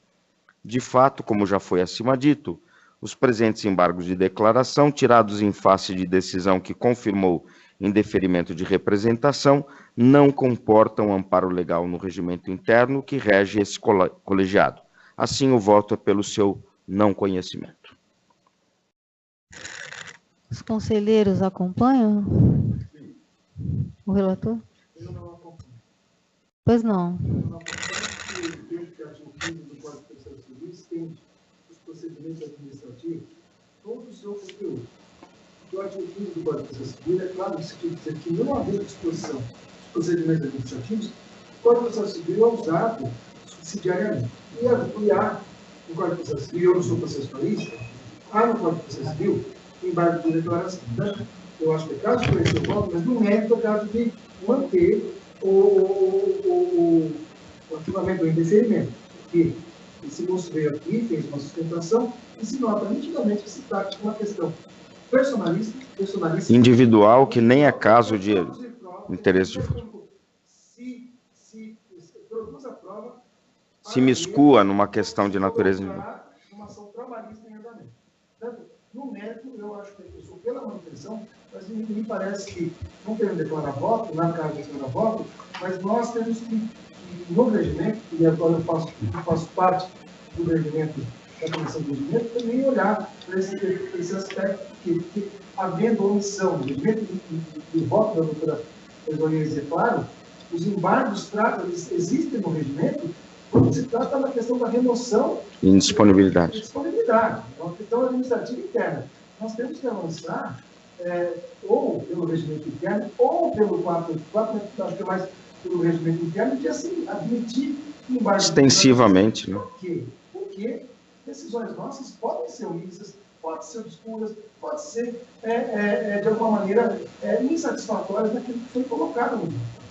De fato, como já foi acima dito, os presentes embargos de declaração, tirados em face de decisão que confirmou indeferimento de representação, não comportam amparo legal no regimento interno que rege esse colegiado. Assim, o voto é pelo seu não conhecimento. Os conselheiros acompanham o relator? Eu não acompanho. Pois não. Eu não acompanho porque o artigo 15 do Código de Processo Civil estende os procedimentos administrativos todo o seu conteúdo. O artigo 15 do Código de Processo Civil é claro que dizer que não havendo disposição dos procedimentos administrativos, o Código de Processo Civil é usado subsidiariamente. E há no Código de Processo Civil, eu não sou processualista, há no Código de Processo Civil embargo de declaração. Então, eu acho que é caso de conhecer o voto, mas no mérito é caso de manter o arquivamento, o indeferimento. Porque esse moço veio aqui, fez uma sustentação, e se nota nitidamente que se trata de uma questão personalista, individual, que nem é caso de interesse de produz a prova, se miscua numa questão de natureza individual. Uma ação trabalhista em andamento. Portanto, no mérito, eu acho que eu sou pela manutenção, mas me parece que não querendo declarar voto, na casa de declarar voto, mas nós temos que no regimento, e agora eu faço parte do regimento, da comissão do regimento, também olhar para esse aspecto, que havendo omissão do regimento do voto da doutora Eugênia, é claro, os embargos existem no regimento quando se trata da questão da remoção e indisponibilidade. É uma questão administrativa interna. Nós temos que avançar ou pelo regimento interno, ou pelo 484, acho que é mais pelo regimento interno, de assim, admitir embargos extensivamente. Né? Porque decisões nossas podem ser omissas, podem ser obscuras, pode ser, de alguma maneira, insatisfatórias naquilo que foi colocado no livro.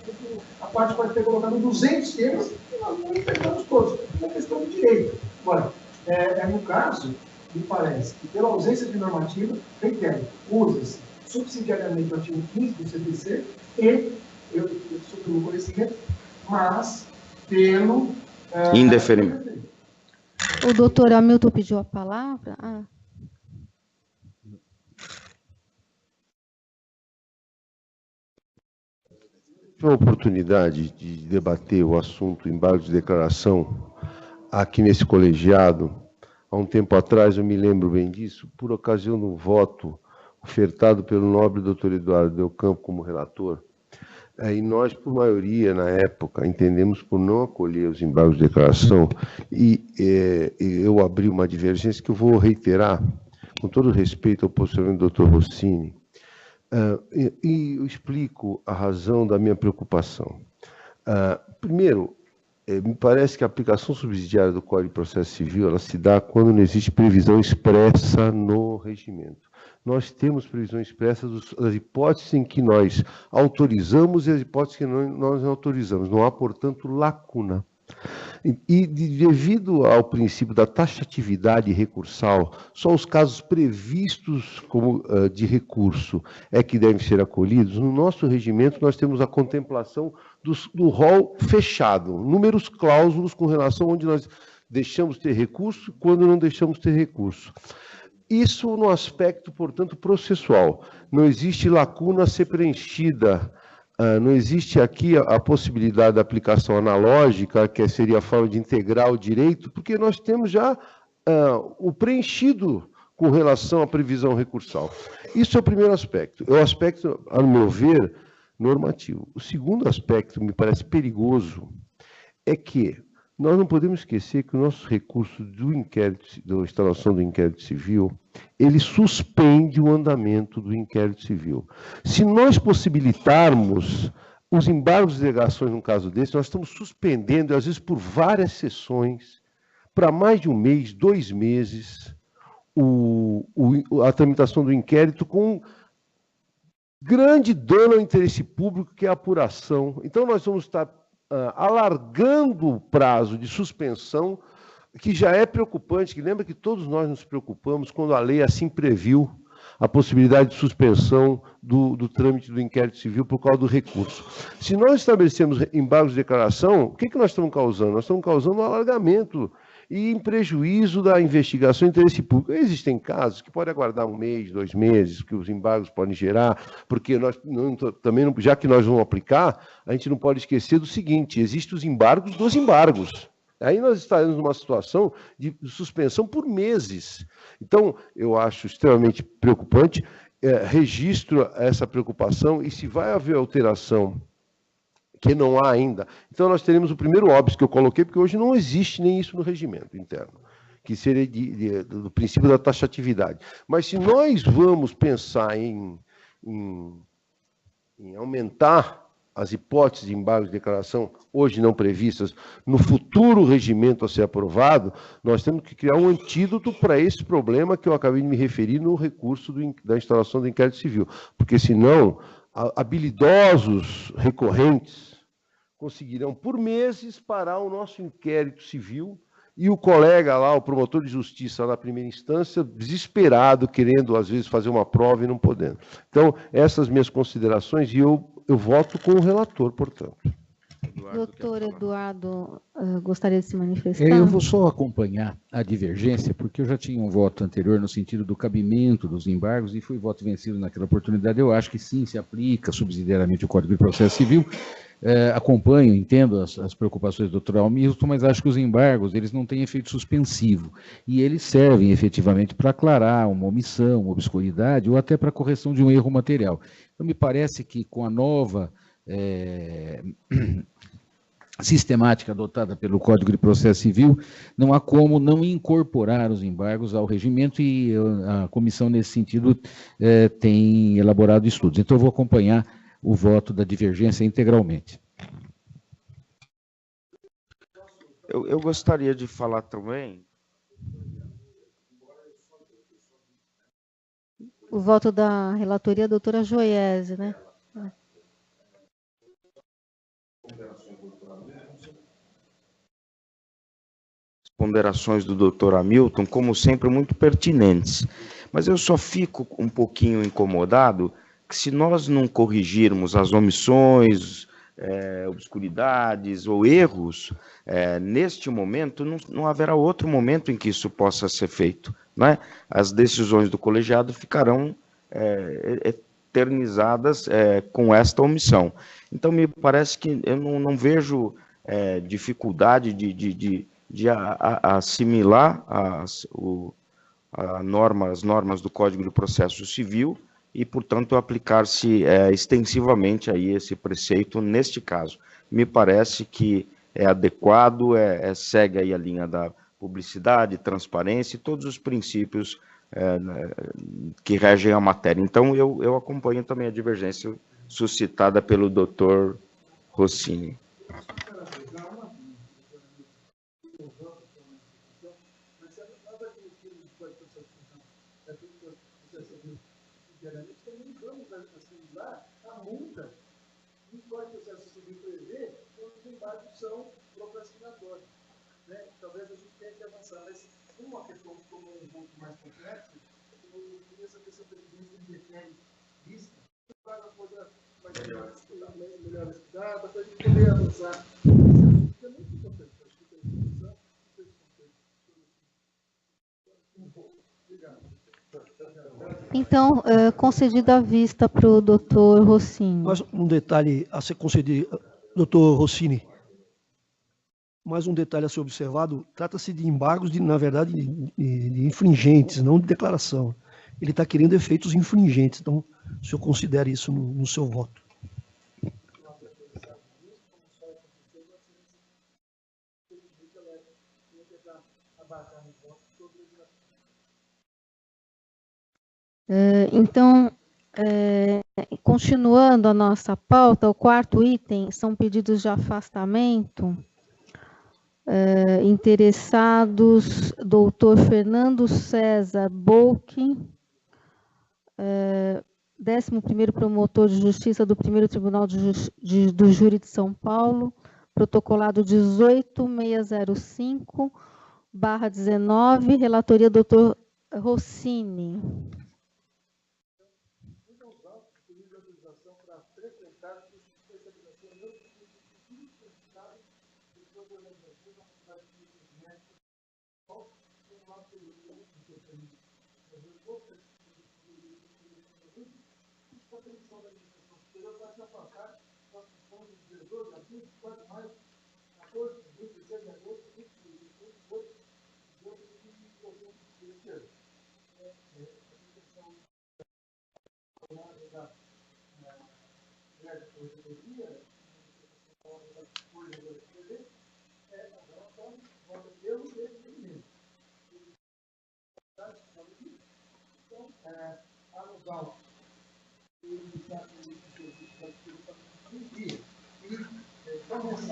A parte pode ter colocado 200 temas e nós não entendemos todos. É uma questão de direito. Agora, no caso, me parece que pela ausência de normativa, reitero, usa-se subsidiariamente o artigo 15 do CPC e, eu sou pelo conhecimento, mas pelo... indeferimento. O doutor Hamilton pediu a palavra. Tive a oportunidade de debater o assunto embargo de declaração aqui nesse colegiado. Há um tempo atrás, eu me lembro bem disso, por ocasião de um voto ofertado pelo nobre doutor Eduardo Del Campo como relator. E nós, por maioria, na época, entendemos por não acolher os embargos de declaração, e eu abri uma divergência que eu vou reiterar, com todo respeito ao posicionamento do doutor Rossini, e eu explico a razão da minha preocupação. Primeiro, me parece que a aplicação subsidiária do Código de Processo Civil ela se dá quando não existe previsão expressa no regimento. Nós temos previsão expressa das hipóteses em que nós autorizamos e as hipóteses que nós não autorizamos. Não há, portanto, lacuna. E devido ao princípio da taxatividade recursal, só os casos previstos como de recurso é que devem ser acolhidos. No nosso regimento, nós temos a contemplação do rol fechado, números cláusulos com relação a onde nós deixamos ter recurso e quando não deixamos ter recurso. Isso no aspecto, portanto, processual. Não existe lacuna a ser preenchida. Não existe aqui a possibilidade da aplicação analógica, que seria a forma de integrar o direito, porque nós temos já o preenchido com relação à previsão recursal. Isso é o primeiro aspecto. É o aspecto, a meu ver, normativo. O segundo aspecto, me parece perigoso, é que nós não podemos esquecer que o nosso recurso do inquérito, da instalação do inquérito civil, ele suspende o andamento do inquérito civil. Se nós possibilitarmos os embargos de delegações num caso desse, nós estamos suspendendo, às vezes por várias sessões, para mais de um mês, 2 meses, a tramitação do inquérito com grande dano ao interesse público, que é a apuração. Então, nós vamos estar alargando o prazo de suspensão, que já é preocupante, que lembra que todos nós nos preocupamos quando a lei assim previu a possibilidade de suspensão do trâmite do inquérito civil por causa do recurso. Se nós estabelecemos embargos de declaração, o que nós estamos causando? Nós estamos causando um alargamento e em prejuízo da investigação e interesse público. Existem casos que podem aguardar 1 mês, 2 meses, que os embargos podem gerar, porque nós também, já que nós vamos aplicar, a gente não pode esquecer do seguinte: existem os embargos dos embargos. Aí nós estaremos numa situação de suspensão por meses. Então, eu acho extremamente preocupante, registro essa preocupação, e se vai haver alteração, que não há ainda, então nós teremos o primeiro óbice que eu coloquei, porque hoje não existe nem isso no regimento interno, que seria do princípio da taxatividade. Mas se nós vamos pensar em aumentar as hipóteses de embargo de declaração, hoje não previstas, no futuro regimento a ser aprovado, nós temos que criar um antídoto para esse problema que eu acabei de me referir no recurso da instalação do inquérito civil, porque senão habilidosos recorrentes conseguirão por meses parar o nosso inquérito civil e o colega lá, o promotor de justiça na primeira instância, desesperado, querendo às vezes fazer uma prova e não podendo. Então, essas minhas considerações, e eu voto com o relator, portanto. Doutor Eduardo, gostaria de se manifestar? Eu vou só acompanhar a divergência, porque eu já tinha um voto anterior no sentido do cabimento dos embargos e fui voto vencido naquela oportunidade. Eu acho que sim, se aplica subsidiariamente o Código de Processo Civil. Acompanho, entendo as preocupações do Dr. Hamilton, mas acho que os embargos eles não têm efeito suspensivo e eles servem efetivamente para aclarar uma omissão, uma obscuridade ou até para a correção de um erro material. Então, me parece que com a nova sistemática adotada pelo Código de Processo Civil, não há como não incorporar os embargos ao regimento e a comissão, nesse sentido, tem elaborado estudos. Então, eu vou acompanhar o voto da divergência integralmente. Eu gostaria de falar também. O voto da relatoria, doutora Joiese, né? As ponderações do doutor Hamilton, como sempre, muito pertinentes. Mas eu só fico um pouquinho incomodado que se nós não corrigirmos as omissões, obscuridades ou erros, neste momento, não haverá outro momento em que isso possa ser feito, não é? As decisões do colegiado ficarão eternizadas com esta omissão. Então, me parece que eu não vejo dificuldade de assimilar as normas do Código de Processo Civil e, portanto, aplicar-se extensivamente aí esse preceito neste caso. Me parece que é adequado, segue aí a linha da publicidade, transparência e todos os princípios que regem a matéria. Então, eu acompanho também a divergência suscitada pelo doutor Rossini. São procrastinatórios, né? Talvez a gente tenha que avançar, mas uma questão como um pouco mais complexo, eu queria saber se a presidência defende isso, para poder melhor estudada, para a gente poder avançar. Isso é muito importante, acho que tem discussão, obrigado. Então, concedida a vista para o doutor Rossini. Mas um detalhe a ser concedido, doutor Rossini. Mais um detalhe a ser observado, trata-se de embargos, na verdade, de infringentes, não de declaração. Ele está querendo efeitos infringentes, então o senhor considere isso no seu voto. Então, continuando a nossa pauta, o quarto item são pedidos de afastamento. Interessados, doutor Fernando César Bolkin, 11º promotor de justiça do primeiro Tribunal do Júri de São Paulo, protocolado 18605/19, relatoria doutor Rossini.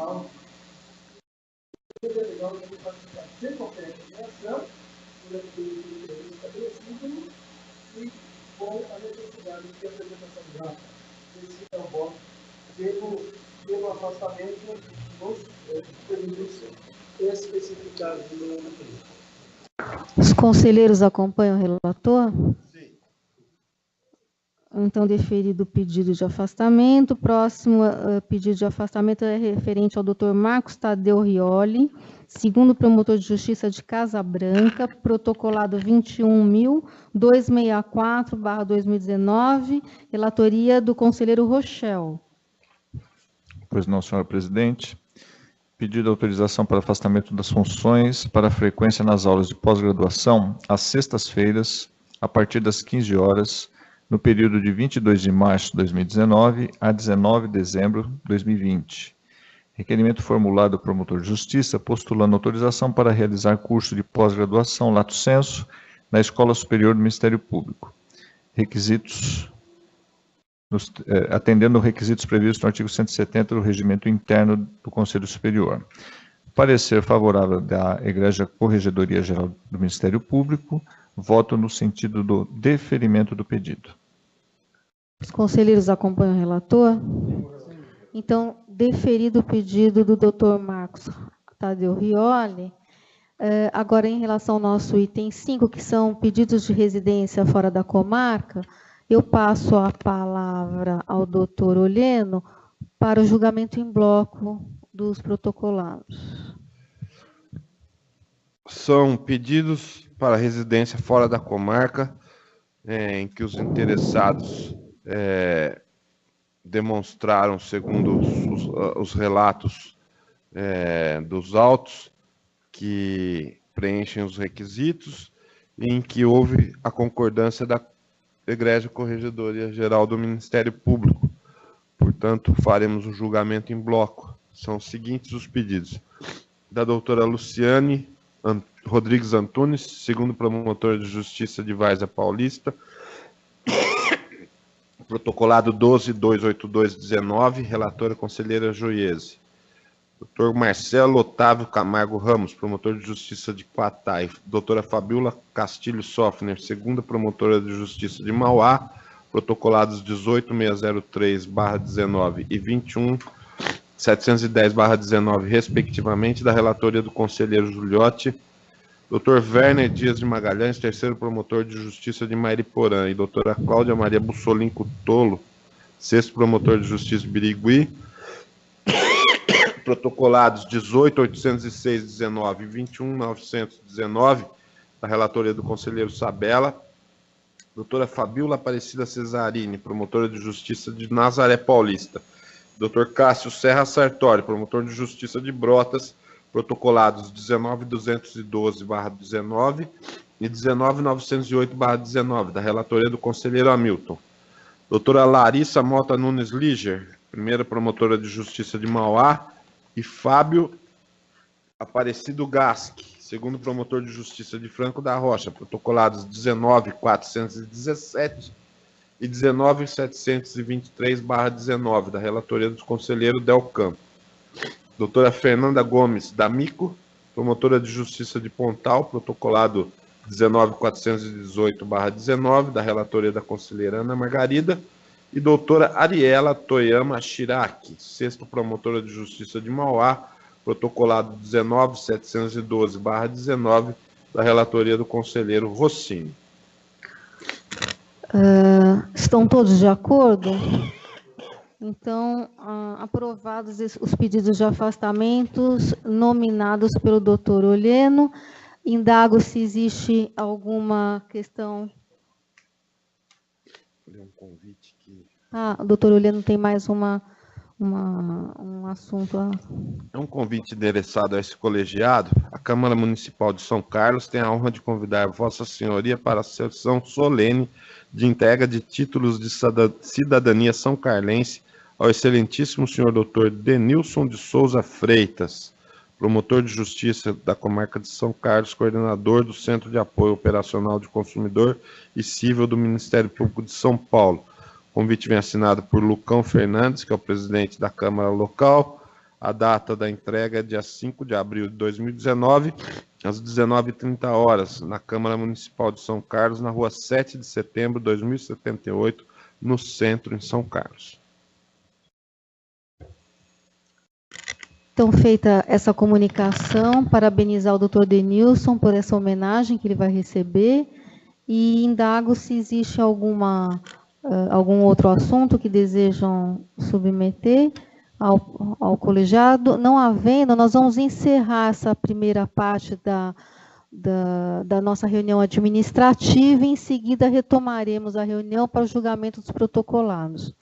sala. É legal que ele participa de qualquer reação, por aquilo que é estabelecido, e com a necessidade de apresentação de ata. Esse é o voto pelo afastamento nos períodos especificados no texto. Os conselheiros acompanham o relator? Sim. Então, deferido o pedido de afastamento. O próximo pedido de afastamento é referente ao Dr. Marcos Tadeu Rioli, segundo promotor de justiça de Casa Branca, protocolado 21.264/2019, relatoria do conselheiro Rochel. Pois não, senhora presidente. Pedido de autorização para afastamento das funções para frequência nas aulas de pós-graduação às sextas-feiras, a partir das 15 horas, no período de 22 de março de 2019 a 19 de dezembro de 2020. Requerimento formulado ao promotor de justiça, postulando autorização para realizar curso de pós-graduação lato sensu na Escola Superior do Ministério Público. Requisitos, atendendo requisitos previstos no artigo 170 do Regimento Interno do Conselho Superior. Parecer favorável da Egrégia Corregedoria Geral do Ministério Público, voto no sentido do deferimento do pedido. Os conselheiros acompanham o relator? Então, deferido o pedido do Dr. Marcos Tadeu Rioli. Agora, em relação ao nosso item 5, que são pedidos de residência fora da comarca, eu passo a palavra ao doutor Oleno para o julgamento em bloco dos protocolados. São pedidos para residência fora da comarca, em que os interessados demonstraram, segundo os relatos dos autos, que preenchem os requisitos e em que houve a concordância da Egrégia Corregedoria Geral do Ministério Público. Portanto, faremos o julgamento em bloco. São os seguintes os pedidos. Da doutora Luciane Rodrigues Antunes, segundo promotor de justiça de Várzea Paulista, protocolado 12.282/19, relatora conselheira Joiese. Dr. Marcelo Otávio Camargo Ramos, promotor de justiça de Quatai. Doutora Fabiola Castilho Sofner, segunda promotora de justiça de Mauá, protocolados 18.603/19 e 21.710/19, respectivamente, da relatoria do conselheiro Juliotti. Dr. Werner Dias de Magalhães, terceiro promotor de justiça de Mariporã, e doutora Cláudia Maria Bussolinco Tolo, sexto promotor de justiça de Birigui, protocolados 18.806/19 e 21.919, da relatoria do conselheiro Sabella. Doutora Fabiola Aparecida Cesarini, promotora de justiça de Nazaré Paulista. Dr. Cássio Serra Sartori, promotor de justiça de Brotas, protocolados 19.212/19 e 19.908/19, da relatoria do conselheiro Hamilton. Doutora Larissa Mota Nunes Liger, primeira promotora de justiça de Mauá, e Fábio Aparecido Gasque, segundo promotor de justiça de Franco da Rocha, protocolados 19.417 e 19.723/19, da relatoria do conselheiro Del Campo. Doutora Fernanda Gomes D'Amico, promotora de justiça de Pontal, protocolado 19.418/19, da relatoria da conselheira Ana Margarida. E doutora Ariela Toyama Shiraki, sexta promotora de justiça de Mauá, protocolado 19.712/19, da relatoria do conselheiro Rossini. Estão todos de acordo? Então, aprovados os pedidos de afastamentos nominados pelo doutor Oleno. Indago se existe alguma questão. Um convite que... O doutor Oleno tem mais um assunto. É um convite endereçado a esse colegiado. A Câmara Municipal de São Carlos tem a honra de convidar Vossa Senhoria para a sessão solene de entrega de títulos de cidadania são carlense ao excelentíssimo senhor doutor Denilson de Souza Freitas, promotor de justiça da comarca de São Carlos, coordenador do Centro de Apoio Operacional de Consumidor e Cível do Ministério Público de São Paulo. O convite vem assinado por Lucão Fernandes, que é o presidente da Câmara local, A data da entrega é dia 5 de abril de 2019, às 19h30, na Câmara Municipal de São Carlos, na rua 7 de setembro de 2078, no centro, em São Carlos. Então, feita essa comunicação, parabenizar o doutor Denilson por essa homenagem que ele vai receber e indago se existe algum outro assunto que desejam submeter ao colegiado. Não havendo, nós vamos encerrar essa primeira parte da nossa reunião administrativa e, em seguida, retomaremos a reunião para o julgamento dos protocolados.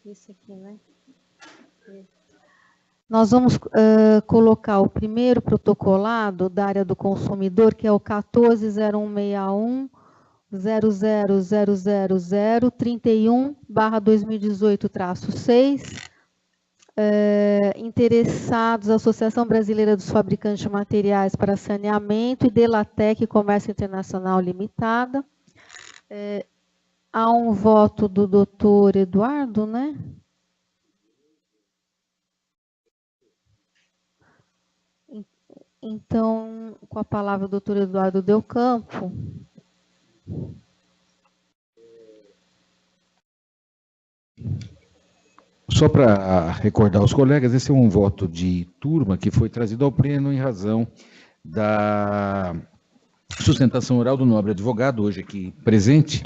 esse aqui, né? Nós vamos colocar o primeiro protocolado da área do consumidor, que é o 140161 00031/2018-6, interessados, Associação Brasileira dos Fabricantes de Materiais para Saneamento e Delatec Comércio Internacional Limitada. Há um voto do doutor Eduardo, né? Então, com a palavra o doutor Eduardo Del Campo. Só para recordar aos colegas, esse é um voto de turma que foi trazido ao pleno em razão da sustentação oral do nobre advogado, hoje aqui presente,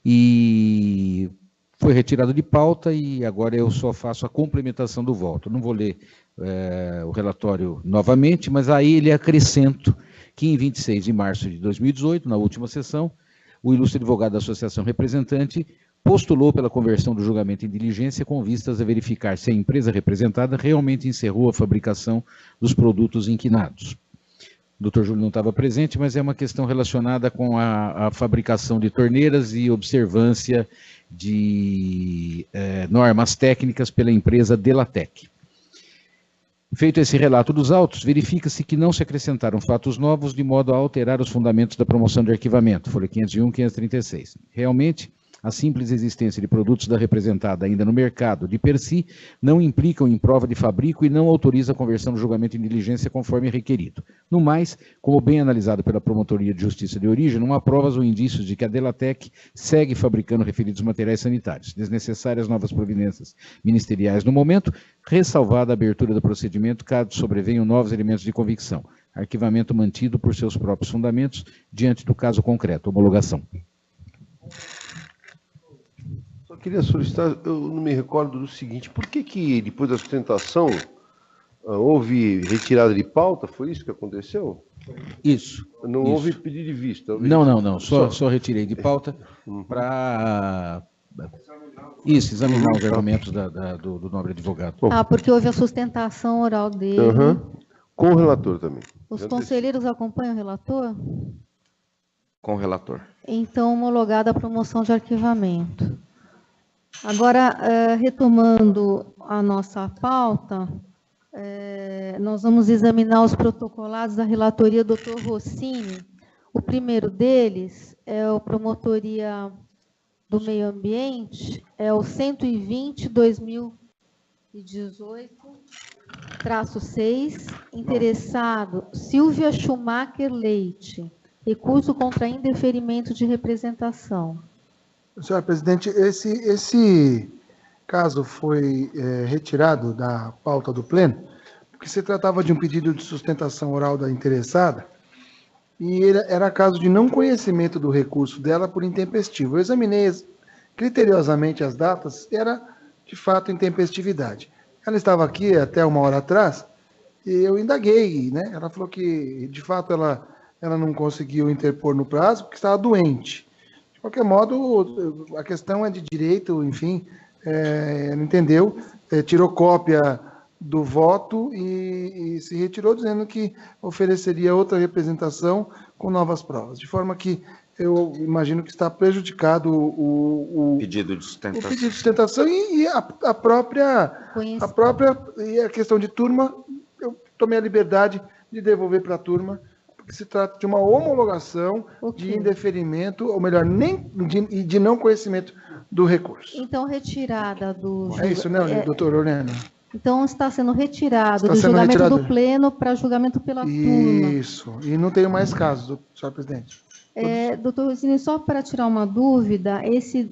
e foi retirado de pauta e agora eu só faço a complementação do voto. Não vou ler o relatório novamente, mas aí ele acrescento que em 26 de março de 2018, na última sessão, o ilustre advogado da Associação Representante postulou pela conversão do julgamento em diligência com vistas a verificar se a empresa representada realmente encerrou a fabricação dos produtos inquinados. O doutor Júlio não estava presente, mas é uma questão relacionada com a fabricação de torneiras e observância de normas técnicas pela empresa Delatec. Feito esse relato dos autos, verifica-se que não se acrescentaram fatos novos de modo a alterar os fundamentos da promoção de arquivamento, folha 501 e 536. Realmente, a simples existência de produtos da representada ainda no mercado de per si não implicam em prova de fabrico e não autoriza a conversão do julgamento em diligência conforme requerido. No mais, como bem analisado pela Promotoria de Justiça de Origem, não há provas ou indícios de que a Delatec segue fabricando referidos materiais sanitários. Desnecessárias novas providências ministeriais no momento, ressalvada a abertura do procedimento caso sobrevenham novos elementos de convicção. Arquivamento mantido por seus próprios fundamentos diante do caso concreto. Homologação. Só queria solicitar, eu não me recordo do seguinte, por que depois da sustentação houve retirada de pauta? Foi isso que aconteceu? Isso. Não isso. houve pedido de vista? Não. Só retirei de pauta para examinar os argumentos do nobre advogado. Porque houve a sustentação oral dele. Com o relator também. Os conselheiros acompanham o relator? Com o relator. Então, homologada a promoção de arquivamento. Agora, retomando a nossa pauta, nós vamos examinar os protocolados da relatoria do Dr. Rossini. O primeiro deles é a Promotoria do Meio Ambiente, é o 120/2018-6, interessado Silvia Schumacher Leite, recurso contra indeferimento de representação. Senhor presidente, esse caso foi retirado da pauta do pleno, porque se tratava de um pedido de sustentação oral da interessada, e era caso de não conhecimento do recurso dela por intempestivo. Eu examinei criteriosamente as datas, era de fato intempestividade. Ela estava aqui até uma hora atrás, e eu indaguei, né? Ela falou que, de fato, ela não conseguiu interpor no prazo, porque estava doente. De qualquer modo, a questão é de direito, enfim, não entendeu, tirou cópia do voto e se retirou, dizendo que ofereceria outra representação com novas provas. De forma que eu imagino que está prejudicado o pedido de sustentação. O pedido de sustentação e a própria e a questão de turma, eu tomei a liberdade de devolver para a turma, porque se trata de uma homologação de indeferimento, ou melhor, de não conhecimento do recurso. Então, retirada do... É isso, né, doutor Orlando? Então, está sendo retirado do julgamento do pleno para julgamento pela turma. Isso, e não tenho mais casos, senhor presidente. Doutor Rossini, só para tirar uma dúvida, esse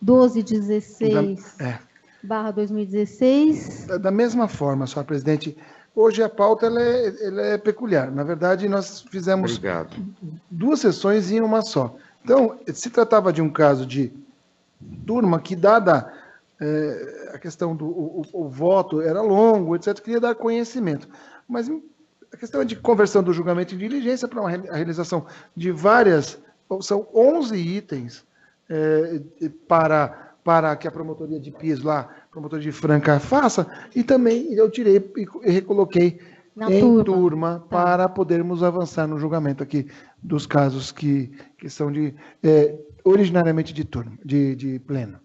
1216/2016... Da mesma forma, senhor presidente, hoje a pauta ela é peculiar. Na verdade, nós fizemos duas sessões em uma só. Então, se tratava de um caso de turma que, dada a questão do voto era longo, etc., queria dar conhecimento. Mas a questão é de conversão do julgamento em diligência para a realização de várias... São 11 itens para para que a promotoria de piso lá, promotoria de Franca, faça, e também eu tirei e recoloquei em turma para podermos avançar no julgamento aqui dos casos que são originariamente de turma, de pleno.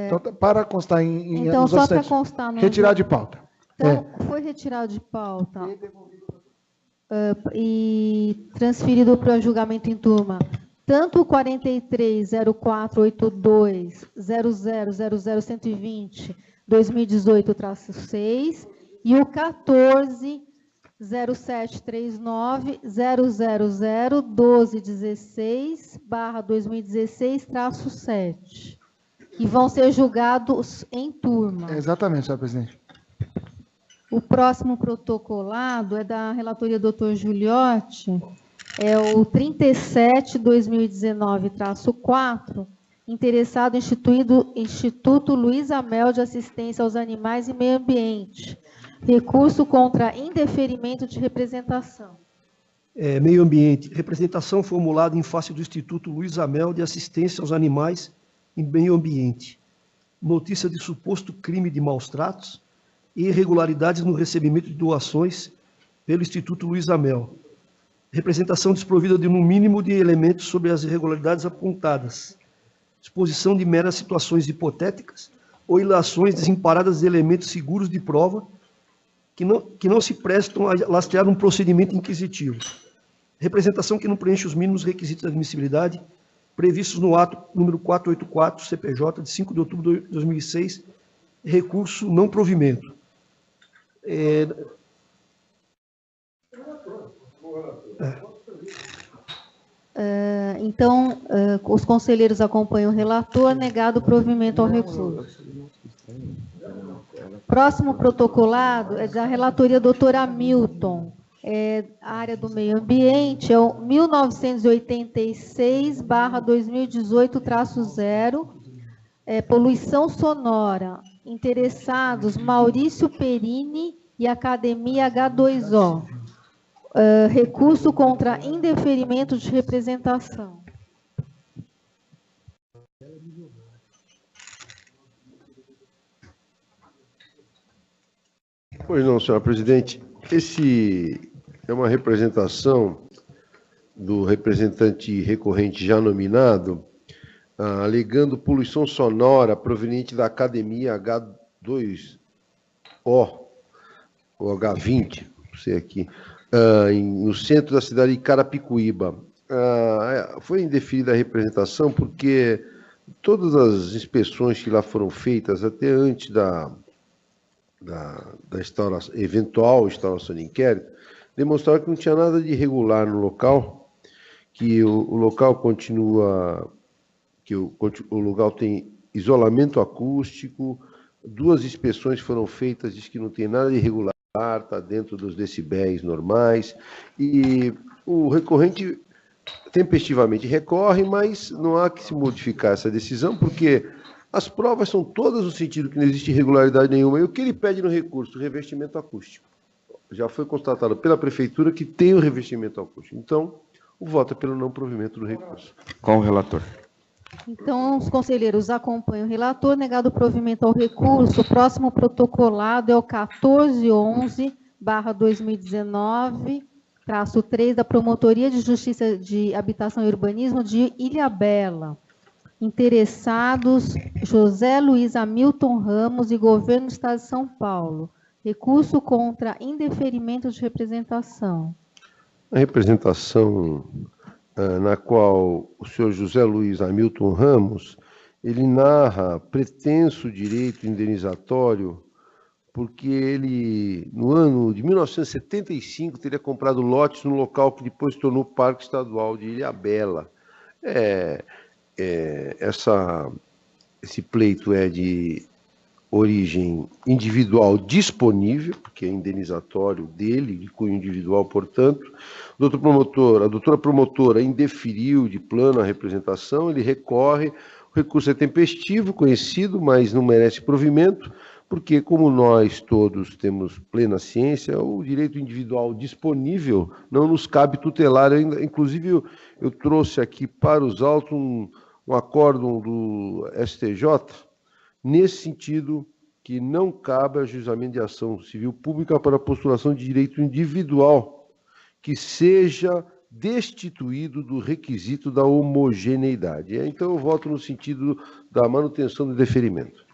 Então, para constar então, só para constar... Retirar de pauta. Então, foi retirado de pauta e transferido para julgamento em turma, tanto o 43048200000120 2018-6 e o 140739001216/2016-7, que vão ser julgados em turma. Exatamente, senhora presidente. O próximo protocolado é da relatoria doutor Giuliotti, é o 37/2019-4, interessado Instituto Luiz Amel de Assistência aos Animais e Meio Ambiente. Recurso contra indeferimento de representação. Meio Ambiente. Representação formulada em face do Instituto Luiz Amel de Assistência aos Animais e Meio Ambiente. Notícia de suposto crime de maus-tratos e irregularidades no recebimento de doações pelo Instituto Luiz Amel. Representação desprovida de no mínimo de elementos sobre as irregularidades apontadas. Exposição de meras situações hipotéticas ou ilações desamparadas de elementos seguros de prova que não se prestam a lastrear um procedimento inquisitivo. Representação que não preenche os mínimos requisitos de admissibilidade previstos no ato número 484, CPJ, de 5 de outubro de 2006, recurso não provimento. Então, os conselheiros acompanham o relator, negado o provimento ao recurso. Próximo protocolado é da relatoria doutora Hamilton, área do meio ambiente, é o 1986/2018-0, poluição sonora. Interessados, Maurício Perini e Academia H2O. Recurso contra indeferimento de representação. Pois não, senhora presidente. Esse é uma representação do representante recorrente já nominado, alegando poluição sonora proveniente da Academia H2O, ou H20, não sei aqui, no centro da cidade de Carapicuíba. Foi indeferida a representação porque todas as inspeções que lá foram feitas, até antes da eventual instalação de inquérito, demonstraram que não tinha nada de irregular no local, que o local continua, que o local tem isolamento acústico, 2 inspeções foram feitas, diz que não tem nada de irregular, está dentro dos decibéis normais, e o recorrente tempestivamente recorre, mas não há que se modificar essa decisão, porque as provas são todas no sentido que não existe irregularidade nenhuma, e o que ele pede no recurso? Revestimento acústico. Já foi constatado pela prefeitura que tem o revestimento acústico. Então, o voto é pelo não provimento do recurso. Com o relator. Então, os conselheiros acompanham o relator, negado o provimento ao recurso. O próximo protocolado é o 1411/2019-3 da Promotoria de Justiça de Habitação e Urbanismo de Ilhabela. Interessados, José Luiz Hamilton Ramos e Governo do Estado de São Paulo. Recurso contra indeferimento de representação. A representação na qual o senhor José Luiz Hamilton Ramos, ele narra pretenso direito indenizatório, porque ele, no ano de 1975, teria comprado lotes no local que depois se tornou Parque Estadual de Ilhabela. Esse pleito é de origem individual disponível, porque é indenizatório dele, de cunho individual, portanto. A doutora promotora indeferiu de plano a representação, ele recorre, o recurso é tempestivo, conhecido, mas não merece provimento, porque, como nós todos temos plena ciência, o direito individual disponível não nos cabe tutelar. Inclusive, eu trouxe aqui para os autos um acórdão do STJ, nesse sentido que não cabe ajuizamento de ação civil pública para postulação de direito individual que seja destituído do requisito da homogeneidade. Então, eu voto no sentido da manutenção do deferimento.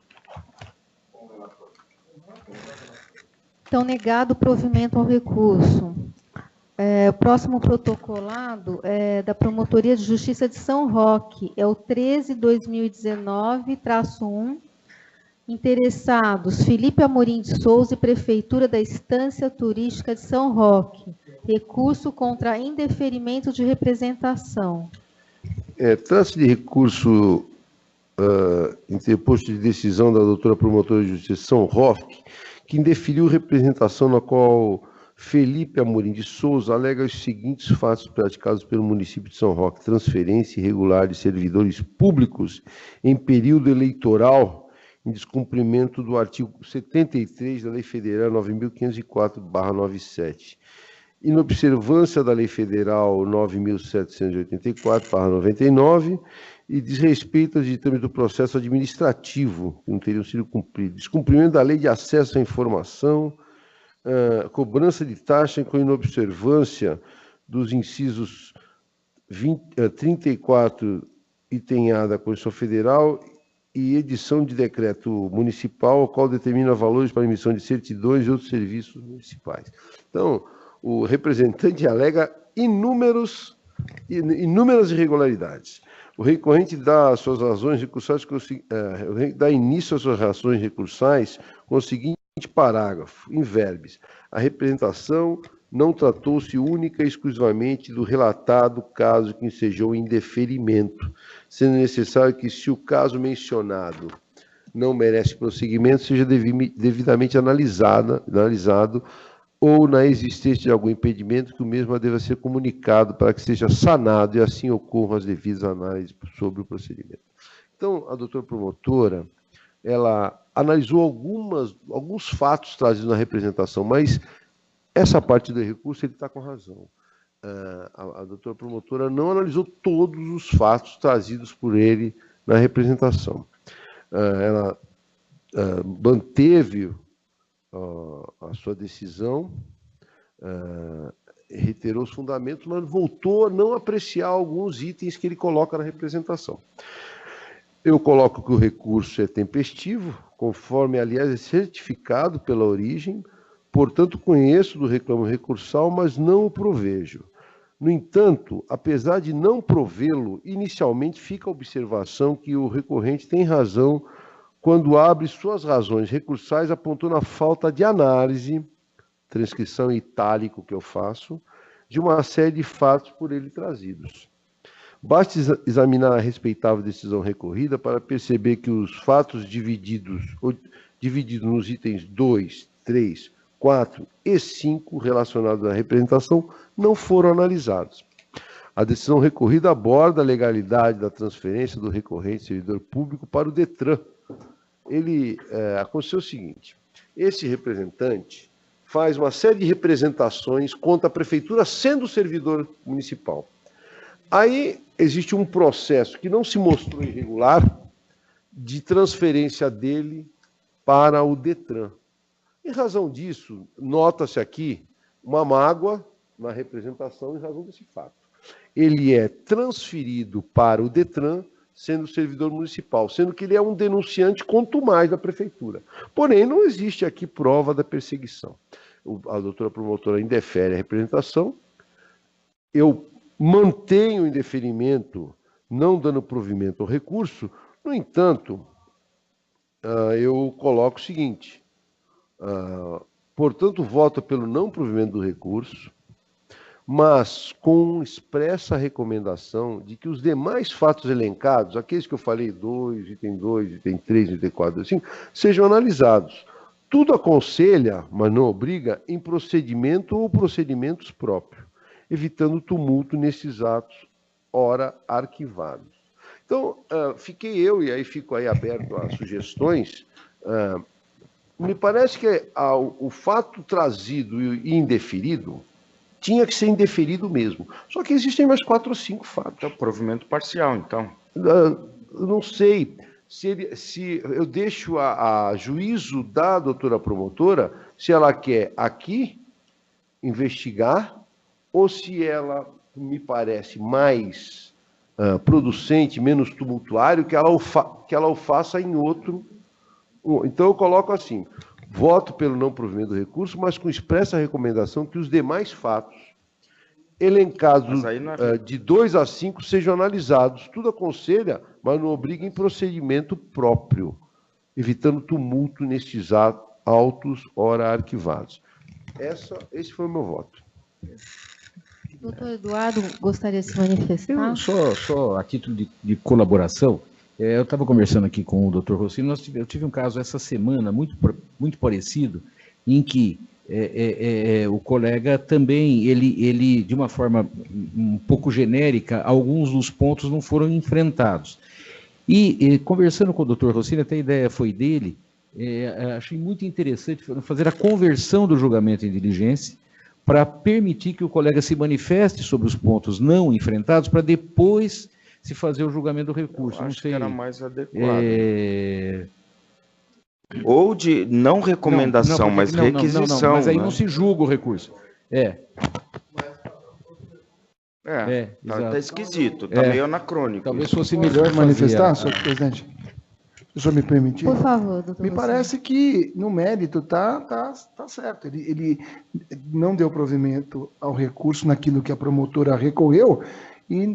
Então, negado o provimento ao recurso. O próximo protocolado é da Promotoria de Justiça de São Roque, é o 13/2019-1. Interessados, Felipe Amorim de Souza e Prefeitura da Estância Turística de São Roque. Recurso contra indeferimento de representação. Trata-se de recurso interposto de decisão da doutora Promotora de Justiça de São Roque, que indeferiu representação na qual Felipe Amorim de Souza alega os seguintes fatos praticados pelo município de São Roque: transferência irregular de servidores públicos em período eleitoral, em descumprimento do artigo 73 da Lei Federal 9.504/97, inobservância da Lei Federal 9.784/99 e desrespeito aos ditames do processo administrativo, que não teriam sido cumpridos, descumprimento da Lei de Acesso à Informação, cobrança de taxa com inobservância dos incisos 34, item A da Constituição Federal, e edição de decreto municipal, ao qual determina valores para emissão de certidões e outros serviços municipais. Então, o representante alega inúmeras irregularidades. O recorrente dá suas razões recursais, dá início às suas razões recursais com o seguinte parágrafo, in verbis: a representação não tratou-se única e exclusivamente do relatado caso que ensejou indeferimento, sendo necessário que, se o caso mencionado não merece prosseguimento, seja devidamente analisado ou, na existência de algum impedimento, que o mesmo deva ser comunicado para que seja sanado e assim ocorram as devidas análises sobre o procedimento. Então, a doutora promotora, ela analisou alguns fatos trazidos na representação, mas essa parte do recurso ele está com razão. A doutora promotora não analisou todos os fatos trazidos por ele na representação. Ela manteve a sua decisão, reiterou os fundamentos, mas voltou a não apreciar alguns itens que ele coloca na representação. Eu coloco que o recurso é tempestivo, conforme, aliás, é certificado pela origem, portanto, conheço do reclamo recursal, mas não o provejo. No entanto, apesar de não provê-lo, inicialmente fica a observação que o recorrente tem razão quando abre suas razões recursais apontando a falta de análise, transcrição em itálico que eu faço, de uma série de fatos por ele trazidos. Basta examinar a respeitável decisão recorrida para perceber que os fatos divididos nos itens 2, 3, 4 e 5 relacionados à representação não foram analisados. A decisão recorrida aborda a legalidade da transferência do recorrente servidor público para o DETRAN. Aconteceu o seguinte: esse representante faz uma série de representações contra a prefeitura sendo servidor municipal. Aí existe um processo que não se mostrou irregular de transferência dele para o DETRAN. Em razão disso, nota-se aqui uma mágoa na representação em razão desse fato. Ele é transferido para o DETRAN sendo servidor municipal, sendo que ele é um denunciante contumaz da prefeitura. Porém, não existe aqui prova da perseguição. A doutora promotora indefere a representação, eu mantenho o indeferimento, não dando provimento ao recurso. No entanto, eu coloco o seguinte: portanto, voto pelo não provimento do recurso, mas com expressa recomendação de que os demais fatos elencados, aqueles que eu falei, item 3, item 4, item 5, sejam analisados. Tudo aconselha, mas não obriga, em procedimento ou procedimentos próprios, evitando tumulto nesses atos, ora arquivados. Então, fiquei eu, e aí fico aí aberto a sugestões. Me parece que o fato trazido e indeferido, tinha que ser indeferido mesmo. Só que existem mais 4 ou 5 fatos. É provimento parcial, então. Não sei se eu deixo a juízo da doutora promotora, se ela quer aqui investigar, ou se ela me parece mais producente, menos tumultuário, que ela o faça em outro. Então eu coloco assim: voto pelo não provimento do recurso, mas com expressa recomendação que os demais fatos, elencados de 2 a 5, sejam analisados. Tudo aconselha, mas não obriga em procedimento próprio, evitando tumulto nestes autos ora arquivados. Esse foi o meu voto. Doutor Eduardo, gostaria de se manifestar? Só a título de colaboração, eu estava conversando aqui com o doutor Rossini, eu tive um caso essa semana muito parecido, em que o colega também, ele, de uma forma um pouco genérica, alguns dos pontos não foram enfrentados. E conversando com o doutor Rossini, até a ideia foi dele, achei muito interessante fazer a conversão do julgamento em diligência, para permitir que o colega se manifeste sobre os pontos não enfrentados, para depois se fazer o julgamento do recurso. Acho que era mais adequado. Ou de não recomendação, mas requisição. Mas aí não se julga o recurso. Tá esquisito, tá meio anacrônico. Talvez fosse melhor manifestar, senhor presidente. Se o senhor me permitir. Por favor, doutor. Me parece que, no mérito, tá certo. Ele não deu provimento ao recurso naquilo que a promotora recorreu e,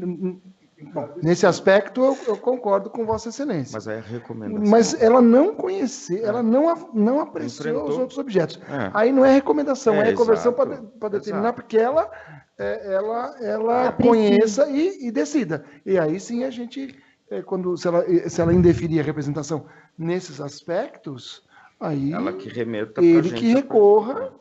bom, nesse aspecto eu concordo com Vossa Excelência. Mas é a recomendação. Mas ela não conheceu, ela não apreciou os outros objetos. Aí não é recomendação, é conversão para determinar, porque ela conheça e decida. E aí sim a gente... se ela indeferir a representação nesses aspectos, aí ela que remeta ele que recorra,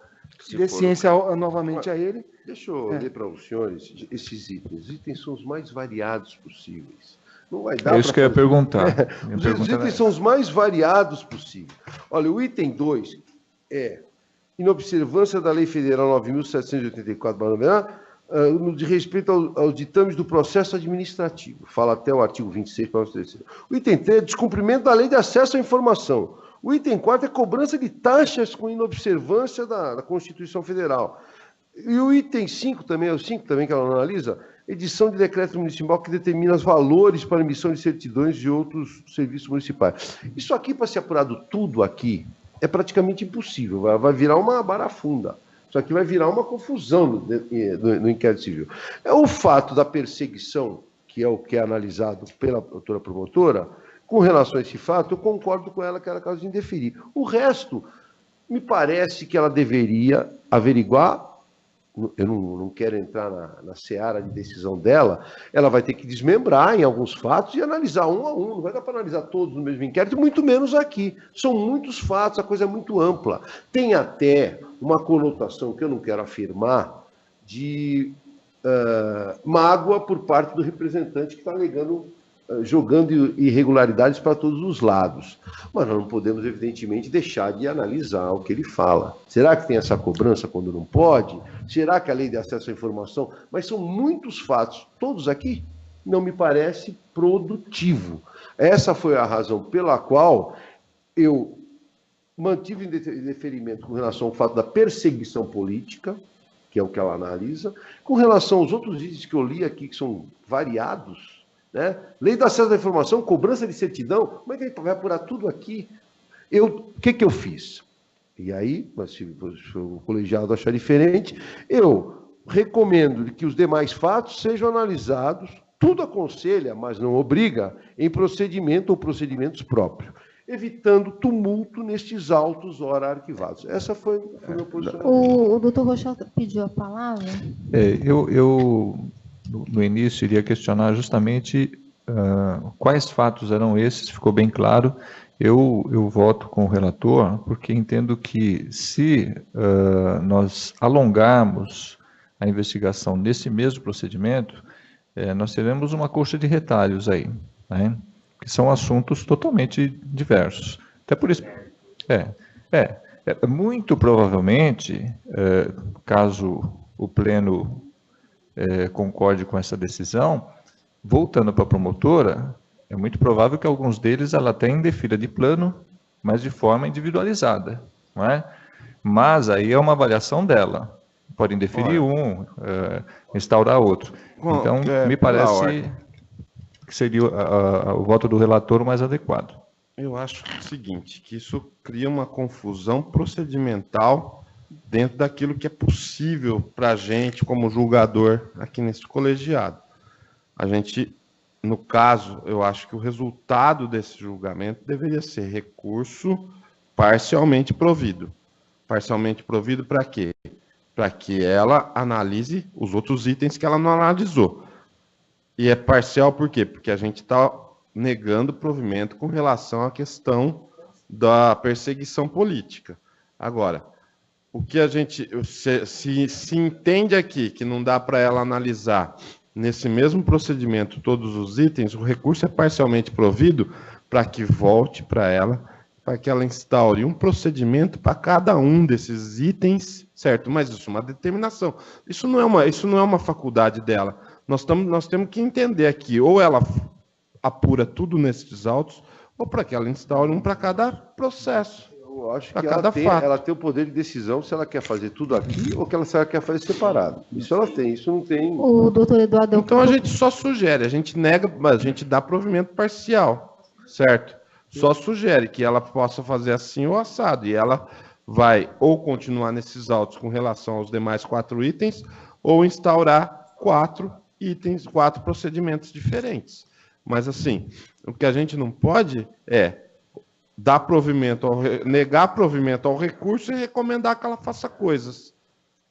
dê ciência novamente a ele. Deixa eu ler para os senhores esses itens. Os itens são os mais variados possíveis. Não vai dar isso que eu ia perguntar. Os itens são os mais variados possíveis. Olha, o item 2 é inobservância da Lei Federal 9.784/91, no de respeito aos ditames do processo administrativo. Fala até o artigo 26, parágrafo 3º. O item 3 é descumprimento da lei de acesso à informação. O item 4 é cobrança de taxas com inobservância da Constituição Federal. E o item 5 também, é o 5 também que ela analisa, edição de decreto municipal que determina os valores para emissão de certidões de outros serviços municipais. Isso aqui, para ser apurado tudo aqui, é praticamente impossível. Vai virar uma barafunda. Isso aqui vai virar uma confusão no inquérito civil. É o fato da perseguição, que é o que é analisado pela doutora promotora, com relação a esse fato, eu concordo com ela que era caso de indeferir. O resto, me parece que ela deveria averiguar, eu não quero entrar na seara de decisão dela, ela vai ter que desmembrar em alguns fatos e analisar um a um, não vai dar para analisar todos no mesmo inquérito, muito menos aqui. São muitos fatos, a coisa é muito ampla. Tem até uma conotação que eu não quero afirmar de mágoa por parte do representante que está alegando, jogando irregularidades para todos os lados. Mas nós não podemos, evidentemente, deixar de analisar o que ele fala. Será que tem essa cobrança quando não pode? Será que a lei de acesso à informação? Mas são muitos fatos, todos aqui, não me parece produtivo. Essa foi a razão pela qual eu mantive indeferimento com relação ao fato da perseguição política, que é o que ela analisa, com relação aos outros itens que eu li aqui, que são variados, né? Lei do acesso à informação, cobrança de certidão, como é que ele vai apurar tudo aqui? O que eu fiz? E aí, se o colegiado achar diferente, eu recomendo que os demais fatos sejam analisados, tudo aconselha, mas não obriga, em procedimento ou procedimentos próprios, evitando tumulto nestes autos ora arquivados. Essa foi o meu posicionamento. O doutor Rochel pediu a palavra? Eu no início, iria questionar justamente quais fatos eram esses, ficou bem claro. Eu voto com o relator, porque entendo que se nós alongarmos a investigação nesse mesmo procedimento, nós teremos uma coxa de retalhos aí, né? Que são assuntos totalmente diversos. Até por isso, muito provavelmente, caso o pleno concorde com essa decisão, voltando para a promotora, é muito provável que alguns deles ela até indefira de plano, mas de forma individualizada, não é? Mas aí é uma avaliação dela. Pode indeferir instaurar outro. Então, me parece que seria o voto do relator o mais adequado. Eu acho o seguinte, que isso cria uma confusão procedimental dentro daquilo que é possível para a gente, como julgador, aqui nesse colegiado. A gente, no caso, eu acho que o resultado desse julgamento deveria ser recurso parcialmente provido. Parcialmente provido para quê? Para que ela analise os outros itens que ela não analisou. E é parcial por quê? Porque a gente está negando provimento com relação à questão da perseguição política. Agora, o que a gente se entende aqui que não dá para ela analisar nesse mesmo procedimento todos os itens, o recurso é parcialmente provido para que volte para ela, para que ela instaure um procedimento para cada um desses itens, certo? Mas isso é uma determinação. Isso não é uma faculdade dela. Nós temos que entender aqui, ou ela apura tudo nesses autos, ou para que ela instaure um para cada processo. Eu acho que ela tem o poder de decisão se ela quer fazer tudo aqui ou se ela quer fazer separado. Isso ela tem, isso não tem. O doutor Eduardo... Então a gente só sugere, a gente nega, mas a gente dá provimento parcial, certo? Só sugere que ela possa fazer assim ou assado, e ela vai ou continuar nesses autos com relação aos demais 4 itens, ou instaurar 4 itens, 4 procedimentos diferentes. Mas, assim, o que a gente não pode é dar provimento, negar provimento ao recurso e recomendar que ela faça coisas.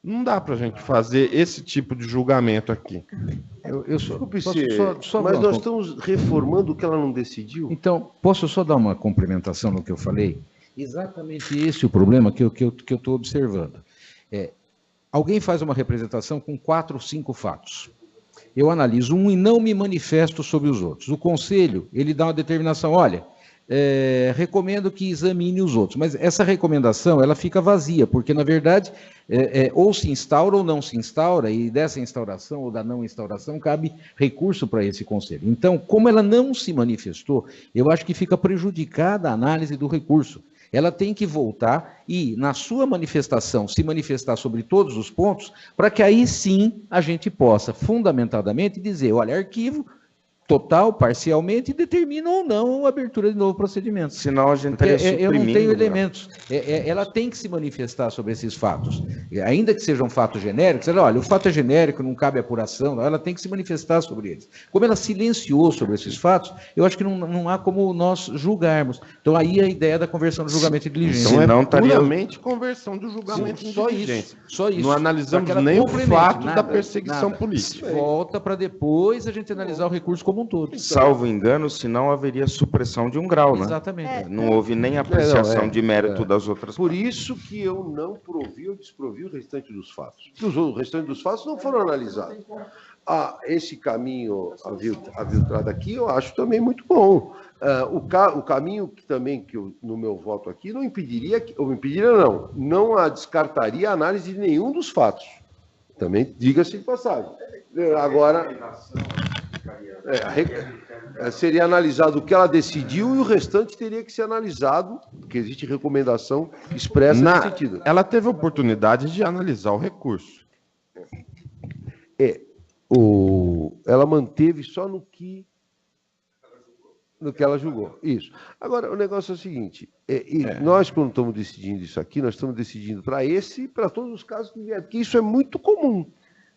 Não dá para a gente fazer esse tipo de julgamento aqui. Mas nós estamos reformando o que ela não decidiu? Então, posso só dar uma complementação no que eu falei? Exatamente esse é o problema que eu estou observando. Alguém faz uma representação com 4 ou 5 fatos. Eu analiso um e não me manifesto sobre os outros. O conselho, ele dá uma determinação, olha, recomendo que examine os outros, mas essa recomendação, ela fica vazia, porque, na verdade, ou se instaura ou não se instaura, e dessa instauração ou da não instauração cabe recurso para esse conselho. Então, como ela não se manifestou, eu acho que fica prejudicada a análise do recurso. Ela tem que voltar e, na sua manifestação, se manifestar sobre todos os pontos, para que aí sim a gente possa, fundamentadamente, dizer, olha, arquivo total, parcialmente, e determina ou não a abertura de novo procedimento. Senão a gente estaria suprimindo. Eu não tenho elementos. Ela tem que se manifestar sobre esses fatos. Ainda que sejam fatos genéricos, olha, o fato é genérico, não cabe apuração, ela tem que se manifestar sobre eles. Como ela silenciou sobre esses fatos, eu acho que não há como nós julgarmos. Então, aí a ideia da conversão do julgamento de diligência. Então, é puramente conversão do julgamento de diligência. Só isso. Não analisamos nem o fato da perseguição política. Volta para depois a gente analisar o recurso como um todo. Salvo engano, senão haveria supressão de um grau, né? Exatamente. Não houve nem apreciação de mérito das outras partes. Por isso que eu não provi ou desprovi o restante dos fatos. O restante dos fatos não foram analisados. Esse caminho aviltrado aqui, eu acho também muito bom. O caminho que também, no meu voto aqui, não descartaria a análise de nenhum dos fatos. Também, diga-se de passagem. Agora... seria analisado o que ela decidiu e o restante teria que ser analisado, porque existe recomendação expressa nesse sentido. Ela teve a oportunidade de analisar o recurso. Ela manteve só no que ela julgou. Isso. Agora, o negócio é o seguinte, nós, quando estamos decidindo isso aqui, nós estamos decidindo para esse e para todos os casos que vierem, porque isso é muito comum.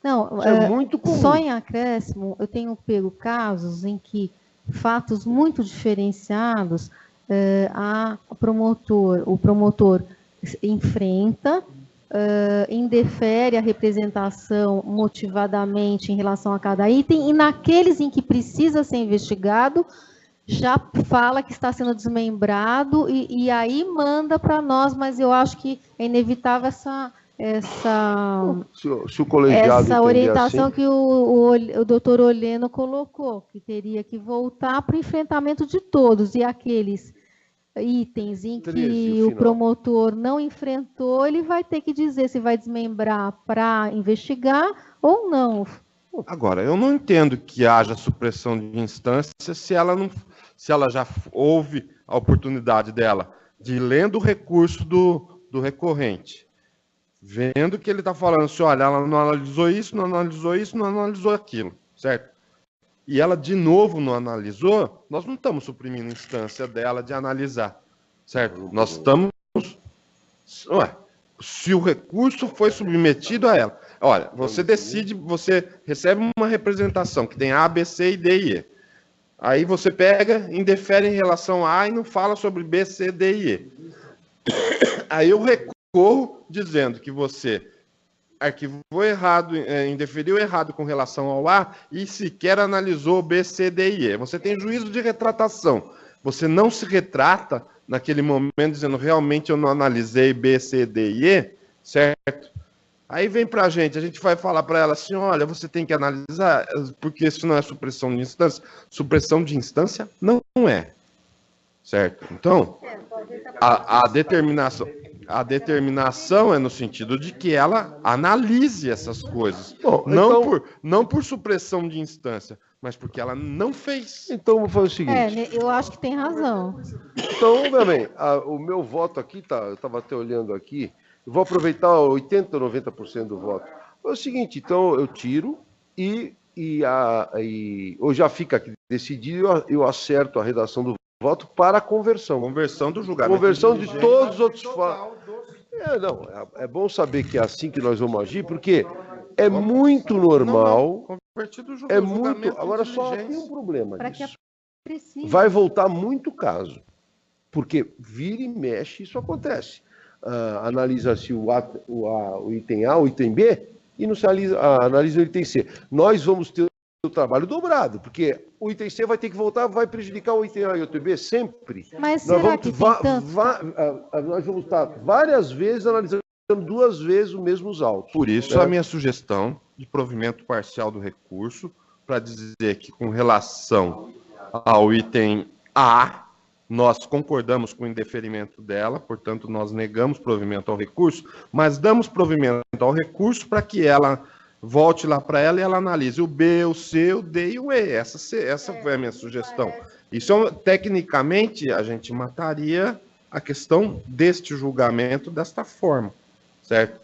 Não, é muito comum. Só em acréscimo, eu tenho pego casos em que fatos muito diferenciados, o promotor enfrenta, indefere a representação motivadamente em relação a cada item, e naqueles em que precisa ser investigado, já fala que está sendo desmembrado, e aí manda para nós, mas eu acho que é inevitável essa orientação assim, que o doutor Oleno colocou, que teria que voltar para o enfrentamento de todos, e aqueles itens em 13, que o o final. promotor não enfrentou, ele vai ter que dizer se vai desmembrar para investigar ou não. Agora, eu não entendo que haja supressão de instância se ela já houve a oportunidade dela de lendo o recurso do recorrente, vendo que ele está falando assim, olha, ela não analisou isso, não analisou isso, não analisou aquilo, certo? E ela de novo não analisou, nós não estamos suprimindo a instância dela de analisar, certo? Nós estamos... Ué, se o recurso foi submetido a ela, olha, você decide, você recebe uma representação que tem A, B, C e D e E. Aí você pega, indefere em relação a A e não fala sobre B, C, D e E. Aí eu recorro dizendo que você arquivou errado, indeferiu errado com relação ao A e sequer analisou B, C, D e E. Você tem juízo de retratação. Você não se retrata naquele momento dizendo realmente eu não analisei B, C, D e E, certo? Aí vem para a gente vai falar para ela assim, olha, você tem que analisar, porque isso não é supressão de instância. Supressão de instância não é, certo? Então, a determinação é no sentido de que ela analise essas coisas. Bom, não por supressão de instância, mas porque ela não fez. Então, vou fazer o seguinte. Eu acho que tem razão. Então, meu bem, o meu voto aqui, eu estava até olhando aqui, eu vou aproveitar 80% ou 90% do voto. É o seguinte, então eu tiro ou já fica aqui decidido, eu acerto a redação do voto para a conversão. Conversão do julgamento. Conversão de todos os outros fatos. É bom saber que é assim que nós vamos agir, porque é muito normal. É muito. Agora só tem um problema disso. Vai voltar muito caso, porque vira e mexe isso acontece. Analisa-se o item A, o item B, e não se analisa o item C. Nós vamos ter o trabalho dobrado, porque o item C vai ter que voltar, vai prejudicar o item A e o item B sempre. Mas será que tem tanto? Nós vamos estar várias vezes analisando 2 vezes os mesmos autos. Por isso, a minha sugestão de provimento parcial do recurso, para dizer que com relação ao item A, nós concordamos com o indeferimento dela, portanto, nós negamos provimento ao recurso, mas damos provimento ao recurso para que ela volte lá para ela e ela analise o B, o C, o D e o E. Essa foi a minha sugestão. Isso, tecnicamente, a gente mataria a questão deste julgamento desta forma, certo?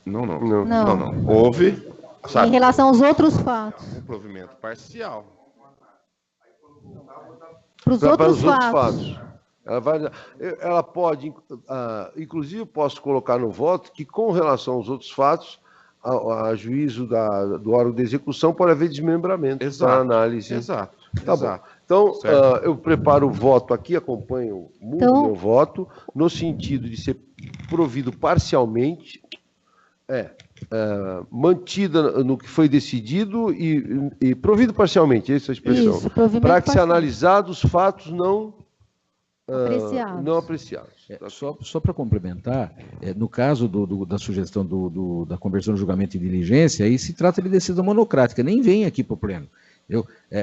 Não. Houve... Em relação aos outros fatos. Um provimento parcial. Para os outros fatos. Ela pode, inclusive, eu posso colocar no voto que, com relação aos outros fatos, a juízo do órgão de execução pode haver desmembramento da análise. Exato. Tá bom. Então, eu preparo o voto aqui, acompanho muito o meu voto, no sentido de ser provido parcialmente, mantida no que foi decidido e provido parcialmente, essa é a expressão, para que se analisados fatos não apreciados. Só para complementar, no caso da sugestão da conversão de julgamento em diligência, aí se trata de decisão monocrática, nem vem aqui para o pleno.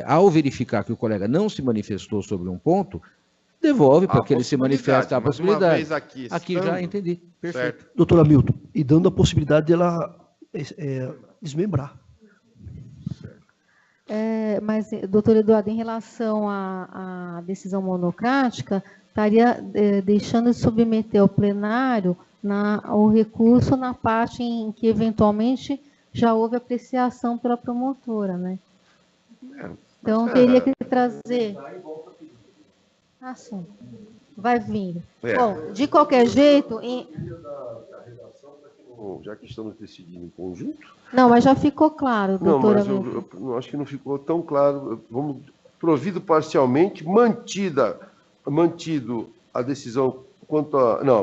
Ao verificar que o colega não se manifestou sobre um ponto, devolve para que ele se manifeste a possibilidade. Aqui já entendi. Perfeito. Doutor Hamilton, e dando a possibilidade de ela desmembrar. Mas, doutor Eduardo, em relação à decisão monocrática, estaria deixando de submeter ao plenário o recurso na parte em que, eventualmente, já houve apreciação pela promotora, né? Então, teria que trazer... sim. Vai vir. Bom, de qualquer jeito... Já que estamos decidindo em conjunto... Não, mas já ficou claro, doutora. Não, mas eu acho que não ficou tão claro. Vamos provido parcialmente, mantido a decisão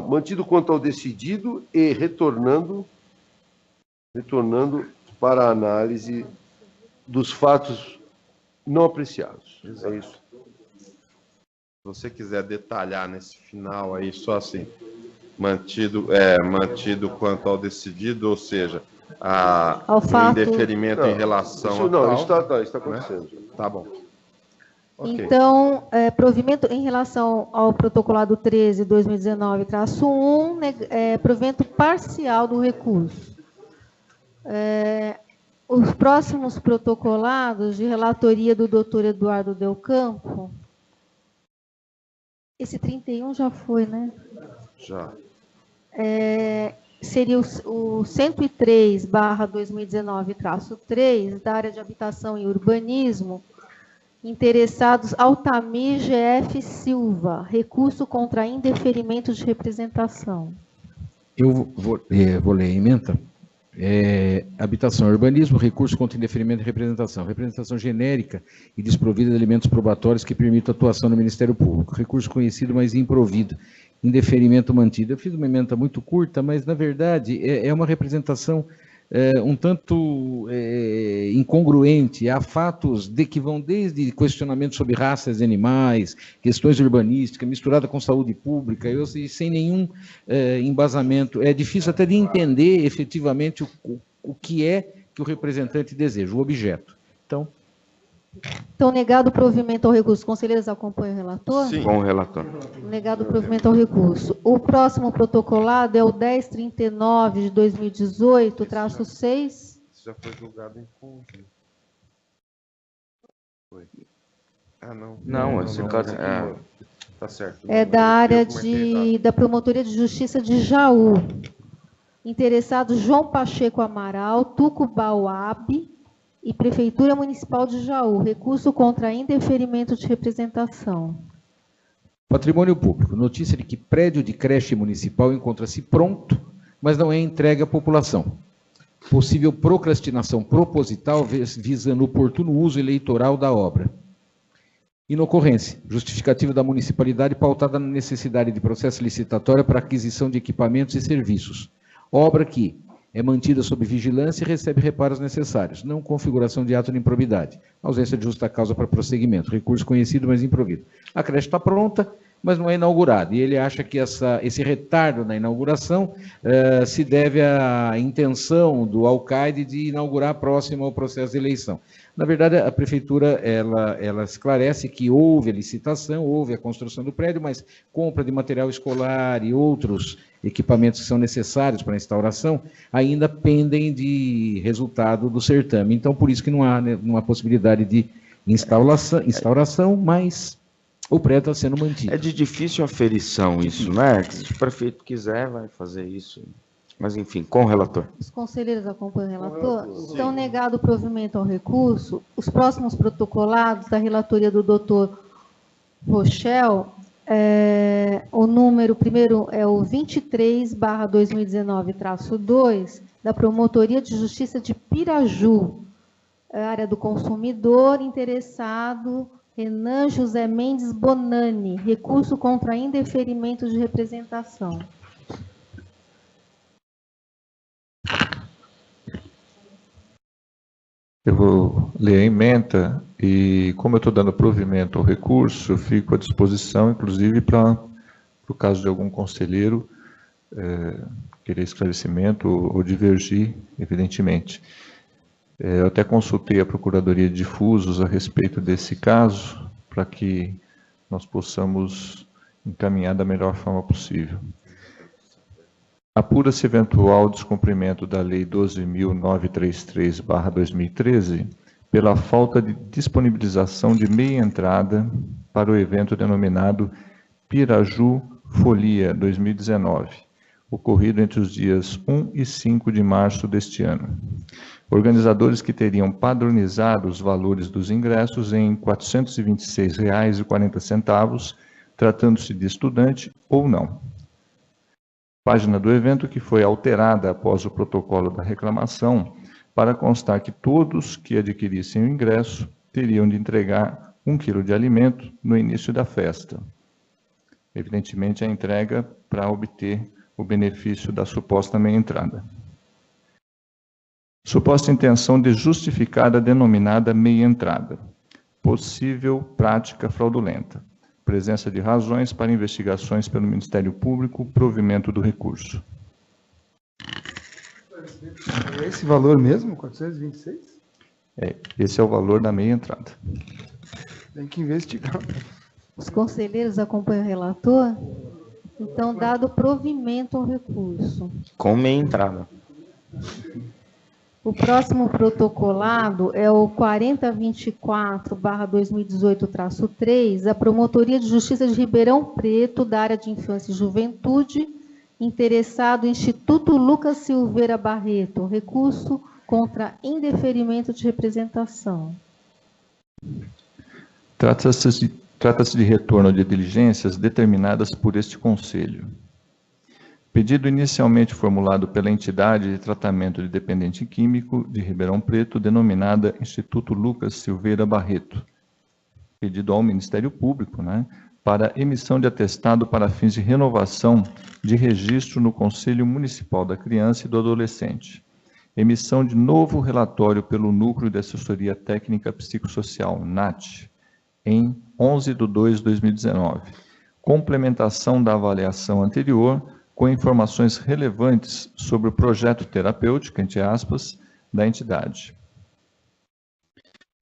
mantido quanto ao decidido e retornando para a análise dos fatos não apreciados. É isso. Se você quiser detalhar nesse final aí, só assim, mantido quanto ao decidido, ou seja, o indeferimento em relação isso, a tal, está acontecendo. Né? Tá bom. Ok. Então, provimento em relação ao protocolado 13/2019-1, provimento parcial do recurso. Os próximos protocolados de relatoria do doutor Eduardo Del Campo, esse 31 já foi, né? Já. Seria o 103/2019-3, da área de habitação e urbanismo, interessados Altamir GF Silva, recurso contra indeferimento de representação. Eu vou ler a emenda. Habitação e urbanismo, recurso contra indeferimento de representação. Representação genérica e desprovida de elementos probatórios que permitam atuação no Ministério Público. Recurso conhecido, mas improvido. Indeferimento mantido. Eu fiz uma emenda muito curta, mas, na verdade, é uma representação um tanto incongruente. Há fatos que vão desde questionamentos sobre raças de animais, questões urbanísticas, misturada com saúde pública, sem nenhum embasamento. É difícil até de entender efetivamente o que é que o representante deseja, o objeto. Então, negado o provimento ao recurso. Conselheiros, acompanham o relator? Sim. Com o relator. Negado o provimento ao recurso. O próximo protocolado é o 1039/2018-6. Já foi julgado em conjunto. Foi. Ah, não. Não, esse caso Tá certo. É da área da Promotoria de Justiça de Jaú. Interessados João Pacheco Amaral, Tucubauabe e Prefeitura Municipal de Jaú. Recurso contra indeferimento de representação. Patrimônio público. Notícia de que prédio de creche municipal encontra-se pronto, mas não é entregue à população. Possível procrastinação proposital visando o oportuno uso eleitoral da obra. Inocorrência. Justificativa da municipalidade pautada na necessidade de processo licitatório para aquisição de equipamentos e serviços. Obra que é mantida sob vigilância e recebe reparos necessários. Não configuração de ato de improbidade. Ausência de justa causa para prosseguimento. Recurso conhecido, mas improvido. A creche está pronta, mas não é inaugurada. E ele acha que esse retardo na inauguração se deve à intenção do alcaide de inaugurar próximo ao processo de eleição. Na verdade, a prefeitura ela esclarece que houve a licitação, houve a construção do prédio, mas compra de material escolar e outros equipamentos que são necessários para a instauração ainda pendem de resultado do certame. Então, por isso que não há possibilidade de instauração, mas o prédio está sendo mantido. É de difícil aferição isso, né? Se o prefeito quiser, vai fazer isso. Mas, enfim, com o relator. Os conselheiros acompanham o relator? Então, negado o provimento ao recurso, os próximos protocolados da relatoria do doutor Rochel, o número primeiro é o 23/2019-2, da Promotoria de Justiça de Piraju, área do consumidor, interessado Renan José Mendes Bonani, recurso contra indeferimento de representação. Eu vou ler a emenda e, como eu estou dando provimento ao recurso, eu fico à disposição, inclusive, para o caso de algum conselheiro querer esclarecimento ou divergir, evidentemente. Eu até consultei a Procuradoria de Difusos a respeito desse caso, para que nós possamos encaminhar da melhor forma possível. Apura-se eventual descumprimento da Lei 12.933/2013 pela falta de disponibilização de meia entrada para o evento denominado Piraju Folia 2019, ocorrido entre os dias 1 e 5 de março deste ano. Organizadores que teriam padronizado os valores dos ingressos em R$ 426,40, tratando-se de estudante ou não. Página do evento que foi alterada após o protocolo da reclamação para constar que todos que adquirissem o ingresso teriam de entregar 1 quilo de alimento no início da festa. Evidentemente, a entrega para obter o benefício da suposta meia entrada. Suposta intenção de justificar a denominada meia entrada. Possível prática fraudulenta. Presença de razões para investigações pelo Ministério Público, provimento do recurso. É esse valor mesmo, 426? Esse é o valor da meia entrada. Tem que investigar. Os conselheiros acompanham o relator? Então, dado provimento ao recurso. Com meia entrada. O próximo protocolado é o 4024/2018-3, da Promotoria de Justiça de Ribeirão Preto, da área de Infância e Juventude, interessado Instituto Lucas Silveira Barreto, recurso contra indeferimento de representação. Trata-se de retorno de diligências determinadas por este Conselho. Pedido inicialmente formulado pela entidade de tratamento de dependente químico de Ribeirão Preto, denominada Instituto Lucas Silveira Barreto. Pedido ao Ministério Público, para emissão de atestado para fins de renovação de registro no Conselho Municipal da Criança e do Adolescente. Emissão de novo relatório pelo Núcleo de Assessoria Técnica Psicossocial, NAT, em 11/2/2019. Complementação da avaliação anterior com informações relevantes sobre o projeto terapêutico, entre aspas, da entidade.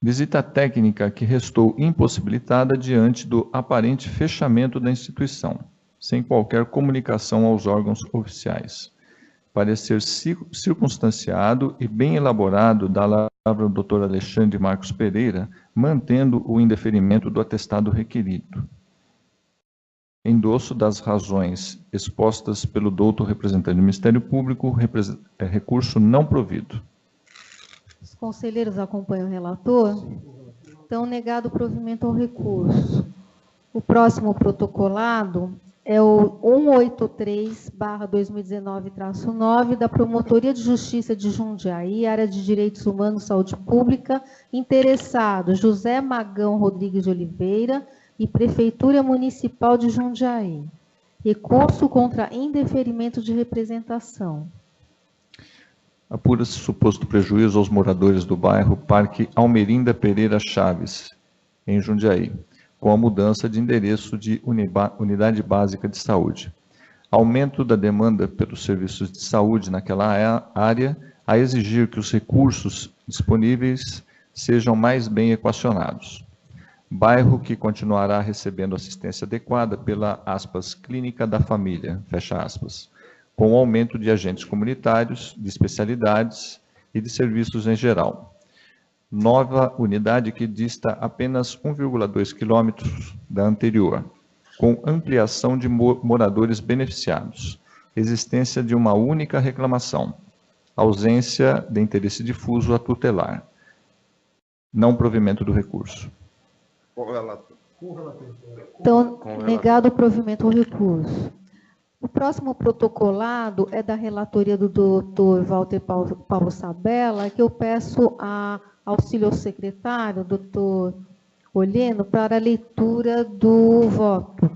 Visita técnica que restou impossibilitada diante do aparente fechamento da instituição, sem qualquer comunicação aos órgãos oficiais. Parecer circunstanciado e bem elaborado da palavra do Dr. Alexandre Marcos Pereira, mantendo o indeferimento do atestado requerido. Endosso das razões expostas pelo doutor representante do Ministério Público, recurso não provido. Os conselheiros acompanham o relator? Então, negado o provimento ao recurso. O próximo protocolado é o 183/2019-9, da Promotoria de Justiça de Jundiaí, área de Direitos Humanos e Saúde Pública, interessado José Magão Rodrigues de Oliveira e Prefeitura Municipal de Jundiaí. Recurso contra indeferimento de representação. Apura-se suposto prejuízo aos moradores do bairro Parque Almerinda Pereira Chaves, em Jundiaí, com a mudança de endereço de Unidade Básica de Saúde. Aumento da demanda pelos serviços de saúde naquela área, a exigir que os recursos disponíveis sejam mais bem equacionados. Bairro que continuará recebendo assistência adequada pela, aspas, clínica da família, fecha aspas, com o aumento de agentes comunitários, de especialidades e de serviços em geral. Nova unidade que dista apenas 1,2 quilômetros da anterior, com ampliação de moradores beneficiados, existência de uma única reclamação, ausência de interesse difuso a tutelar, não provimento do recurso. Então, negado o provimento ao recurso. O próximo protocolado é da relatoria do doutor Walter Paulo Sabella, que eu peço a auxílio ao secretário, doutor Olheno, para a leitura do voto.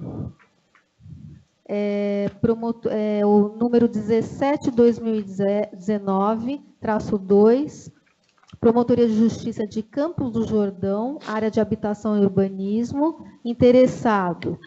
O número 17/2019-2, Promotoria de Justiça de Campos do Jordão, área de habitação e urbanismo, interessado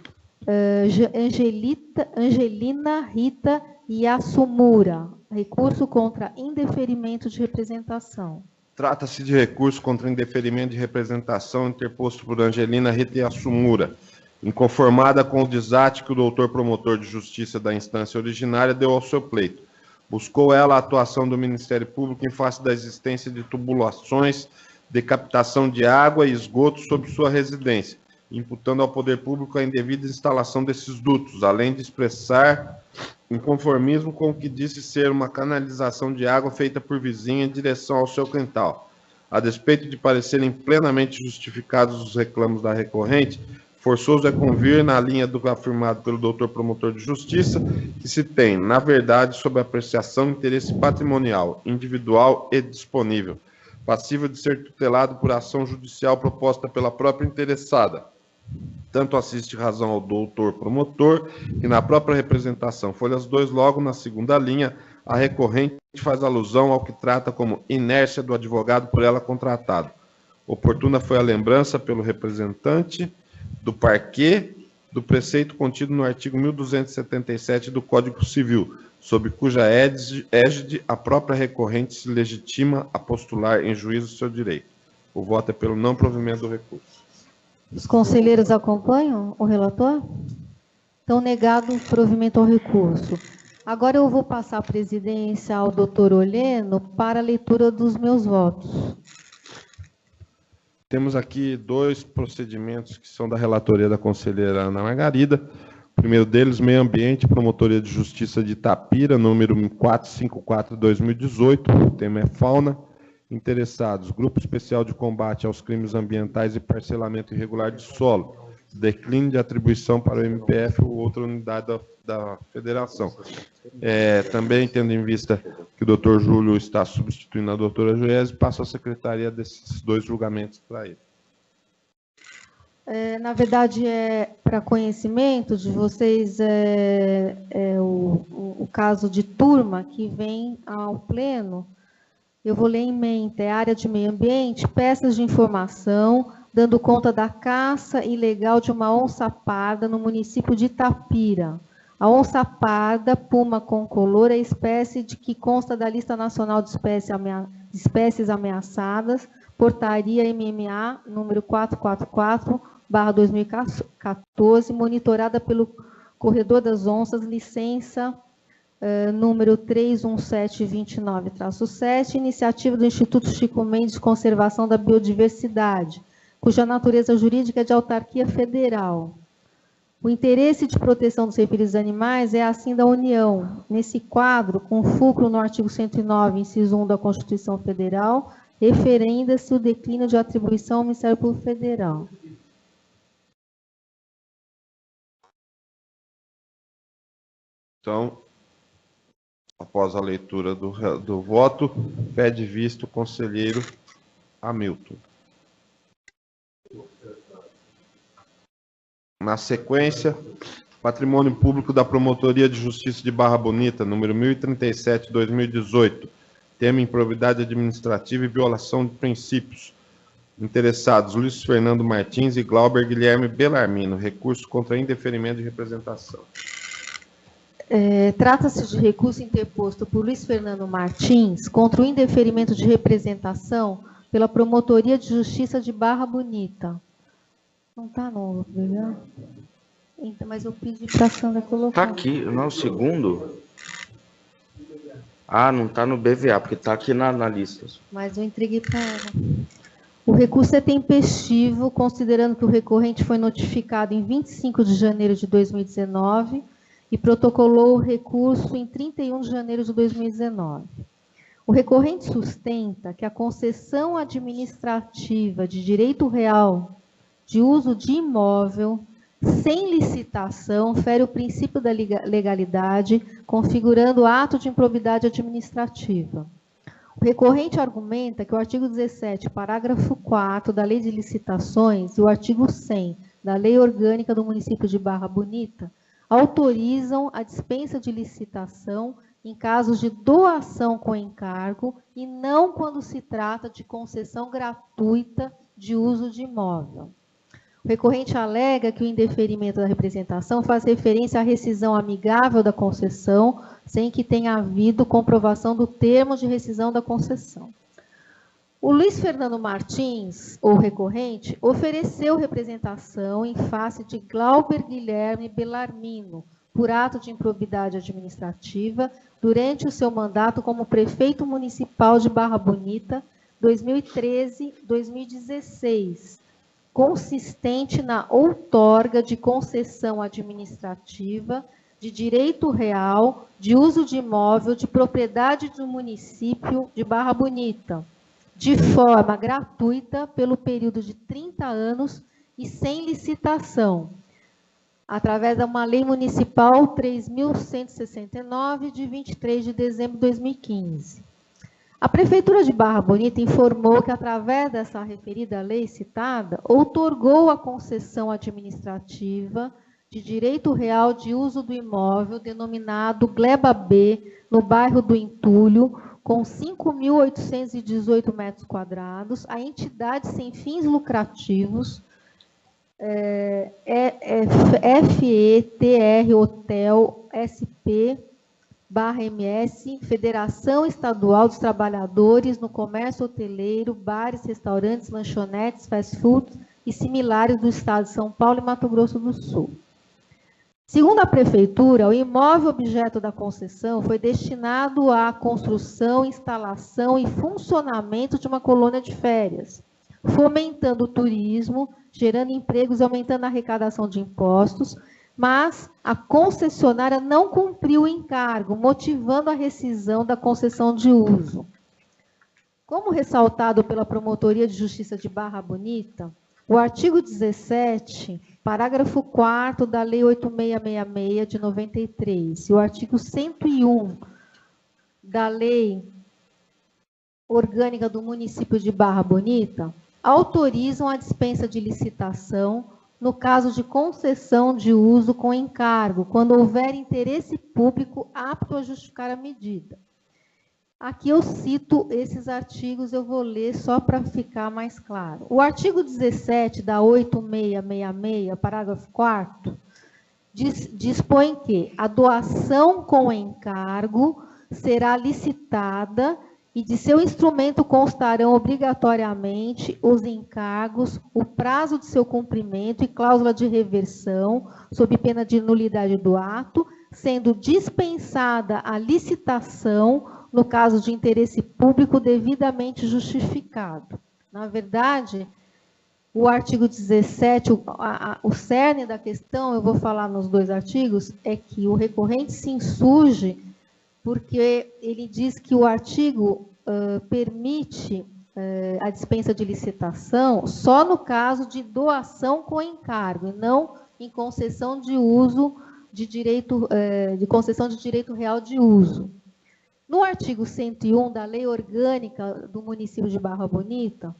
Angelina Rita Yasumura, recurso contra indeferimento de representação. Trata-se de recurso contra indeferimento de representação interposto por Angelina Rita Yasumura, inconformada com o desate que o doutor promotor de justiça da instância originária deu ao seu pleito. Buscou ela a atuação do Ministério Público em face da existência de tubulações de captação de água e esgoto sobre sua residência, imputando ao poder público a indevida instalação desses dutos, além de expressar inconformismo com o que disse ser uma canalização de água feita por vizinha em direção ao seu quintal. A despeito de parecerem plenamente justificados os reclamos da recorrente, forçoso é convir na linha do afirmado pelo doutor promotor de justiça, que se tem, na verdade, sob apreciação, interesse patrimonial, individual e disponível, passível de ser tutelado por ação judicial proposta pela própria interessada. Tanto assiste razão ao doutor promotor, que na própria representação, folhas 2, logo na segunda linha, a recorrente faz alusão ao que trata como inércia do advogado por ela contratado. Oportuna foi a lembrança pelo representante do parquê do preceito contido no artigo 1277 do Código Civil, sob cuja égide a própria recorrente se legitima a postular em juízo seu direito. O voto é pelo não provimento do recurso. Os conselheiros acompanham o relator? Então, negado o provimento ao recurso. Agora eu vou passar a presidência ao doutor Oleno para a leitura dos meus votos. Temos aqui 2 procedimentos que são da relatoria da conselheira Ana Margarida. O primeiro deles, Meio Ambiente, Promotoria de Justiça de Itapira, número 454/2018, o tema é fauna. Interessados, Grupo Especial de Combate aos Crimes Ambientais e Parcelamento Irregular de Solo, declínio de atribuição para o MPF ou outra unidade da Federação. Também, tendo em vista que o doutor Júlio está substituindo a doutora Joiese, passo a secretaria desses 2 julgamentos para ele. Na verdade, para conhecimento de vocês, o caso de turma que vem ao pleno. Eu vou ler em mente, área de meio ambiente, peças de informação, dando conta da caça ilegal de uma onça parda no município de Itapira. A onça parda, puma concolor, é espécie de que consta da lista nacional de espécies ameaçadas, portaria MMA, número 444/2014, monitorada pelo Corredor das Onças, licença número 31729-7, iniciativa do Instituto Chico Mendes de Conservação da Biodiversidade, cuja natureza jurídica é de autarquia federal. O interesse de proteção dos referidos animais é assim da União. Nesse quadro, com fulcro no artigo 109, inciso 1 da Constituição Federal, referenda-se o declínio de atribuição ao Ministério Público Federal. Então, após a leitura do voto, pede vista o conselheiro Hamilton. Na sequência, Patrimônio Público da Promotoria de Justiça de Barra Bonita, número 1037/2018, tema improbidade administrativa e violação de princípios. Interessados, Luiz Fernando Martins e Glauber Guilherme Bellarmino, recurso contra indeferimento de representação. Trata-se de recurso interposto por Luiz Fernando Martins contra o indeferimento de representação pela Promotoria de Justiça de Barra Bonita. Não está no primeiro? Então, mas eu pedi para a Sandra colocar. Está aqui, não, o segundo. Ah, não está no BVA, porque está aqui na lista. Mas eu entreguei para ela. O recurso é tempestivo, considerando que o recorrente foi notificado em 25 de janeiro de 2019 e protocolou o recurso em 31 de janeiro de 2019. O recorrente sustenta que a concessão administrativa de direito real de uso de imóvel sem licitação fere o princípio da legalidade, configurando ato de improbidade administrativa. O recorrente argumenta que o artigo 17, parágrafo 4 da Lei de Licitações e o artigo 100 da Lei Orgânica do Município de Barra Bonita autorizam a dispensa de licitação em casos de doação com encargo e não quando se trata de concessão gratuita de uso de imóvel. O recorrente alega que o indeferimento da representação faz referência à rescisão amigável da concessão, sem que tenha havido comprovação do termo de rescisão da concessão. O Luiz Fernando Martins, o recorrente, ofereceu representação em face de Glauber Guilherme Bellarmino, por ato de improbidade administrativa, durante o seu mandato como prefeito municipal de Barra Bonita, 2013-2016, consistente na outorga de concessão administrativa de direito real de uso de imóvel de propriedade do município de Barra Bonita, de forma gratuita pelo período de 30 anos e sem licitação, através de uma lei municipal 3.169, de 23 de dezembro de 2015. A Prefeitura de Barra Bonita informou que, através dessa referida lei citada, outorgou a concessão administrativa de direito real de uso do imóvel denominado Gleba B, no bairro do Entulho, com 5.818 metros quadrados, a entidade sem fins lucrativos, FETR Hotel SP /MS, Federação Estadual dos Trabalhadores no Comércio Hoteleiro, Bares, Restaurantes, Lanchonetes, Fast Foods e similares do Estado de São Paulo e Mato Grosso do Sul. Segundo a Prefeitura, o imóvel objeto da concessão foi destinado à construção, instalação e funcionamento de uma colônia de férias, fomentando o turismo, gerando empregos e aumentando a arrecadação de impostos, mas a concessionária não cumpriu o encargo, motivando a rescisão da concessão de uso. Como ressaltado pela Promotoria de Justiça de Barra Bonita, o artigo 17, parágrafo 4º da Lei 8666 de 93 e o artigo 101 da Lei Orgânica do Município de Barra Bonita autorizam a dispensa de licitação no caso de concessão de uso com encargo, quando houver interesse público apto a justificar a medida. Aqui eu cito esses artigos, eu vou ler só para ficar mais claro. O artigo 17 da 8666, parágrafo 4º, dispõe que a doação com encargo será licitada e de seu instrumento constarão obrigatoriamente os encargos, o prazo de seu cumprimento e cláusula de reversão, sob pena de nulidade do ato, sendo dispensada a licitação no caso de interesse público devidamente justificado. Na verdade, o artigo 17, o cerne da questão, eu vou falar nos dois artigos, é que o recorrente se insurge porque ele diz que o artigo permite a dispensa de licitação só no caso de doação com encargo, e não em concessão de uso de direito, de concessão de direito real de uso. No artigo 101 da Lei Orgânica do Município de Barra Bonita,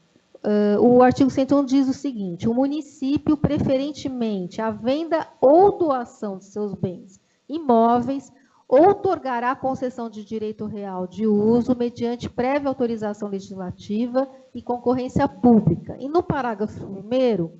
o artigo 101 diz o seguinte: o município, preferentemente a venda ou doação de seus bens imóveis, outorgará concessão de direito real de uso mediante prévia autorização legislativa e concorrência pública. E no parágrafo 1º,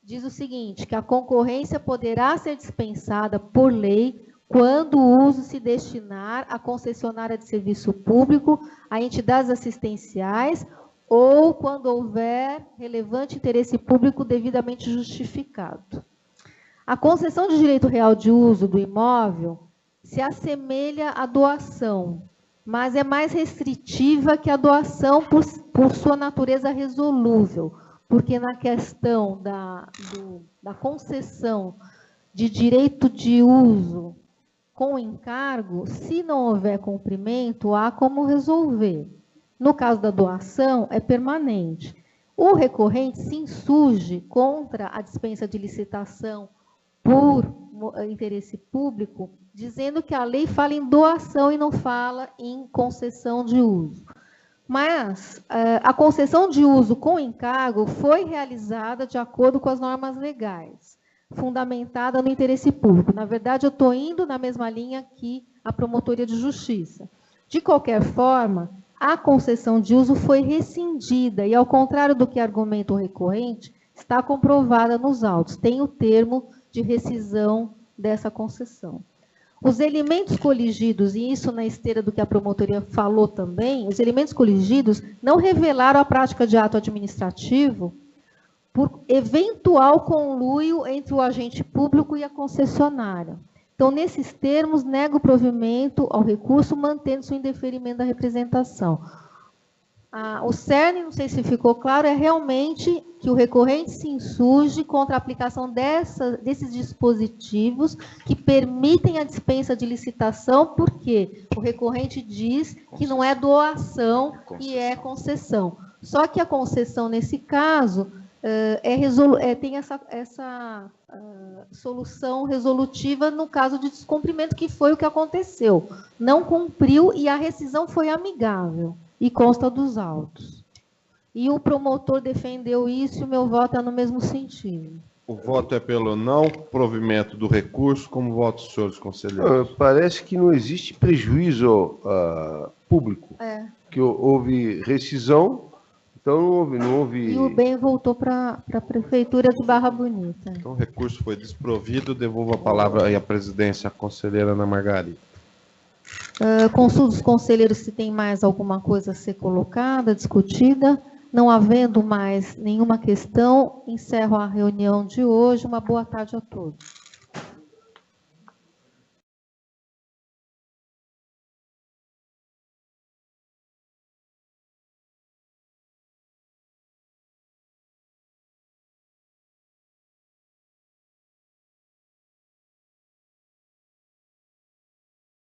diz o seguinte, que a concorrência poderá ser dispensada por lei quando o uso se destinar à concessionária de serviço público, a entidades assistenciais ou quando houver relevante interesse público devidamente justificado. A concessão de direito real de uso do imóvel se assemelha à doação, mas é mais restritiva que a doação por sua natureza resolúvel, porque na questão da concessão de direito de uso com encargo, se não houver cumprimento, há como resolver. No caso da doação, é permanente. O recorrente se insurge contra a dispensa de licitação por interesse público, dizendo que a lei fala em doação e não fala em concessão de uso. Mas a concessão de uso com encargo foi realizada de acordo com as normas legais, fundamentada no interesse público. Na verdade, eu estou indo na mesma linha que a Promotoria de Justiça. De qualquer forma, a concessão de uso foi rescindida e, ao contrário do que argumenta o recorrente, está comprovada nos autos. Tem o termo de rescisão dessa concessão. Os elementos coligidos, e isso na esteira do que a promotoria falou também, os elementos coligidos não revelaram a prática de ato administrativo por eventual conluio entre o agente público e a concessionária. Então, nesses termos, nego o provimento ao recurso, mantendo-se o indeferimento da representação. O cerne, não sei se ficou claro, é realmente que o recorrente se insurge contra a aplicação desses dispositivos que permitem a dispensa de licitação, porque o recorrente diz que não é doação e é concessão. Só que a concessão, nesse caso, tem essa solução resolutiva no caso de descumprimento, que foi o que aconteceu. Não cumpriu e a rescisão foi amigável e consta dos autos. E o promotor defendeu isso e o meu voto é no mesmo sentido. O voto é pelo não provimento do recurso, como voto dos senhores conselheiros? Parece que não existe prejuízo público. Que houve rescisão, então não houve... E o bem voltou para a Prefeitura de Barra Bonita. Então o recurso foi desprovido, devolvo a palavra aí à presidência, à conselheira Ana Margarida. Consulto os conselheiros se tem mais alguma coisa a ser colocada, discutida. Não havendo mais nenhuma questão, encerro a reunião de hoje. Uma boa tarde a todos.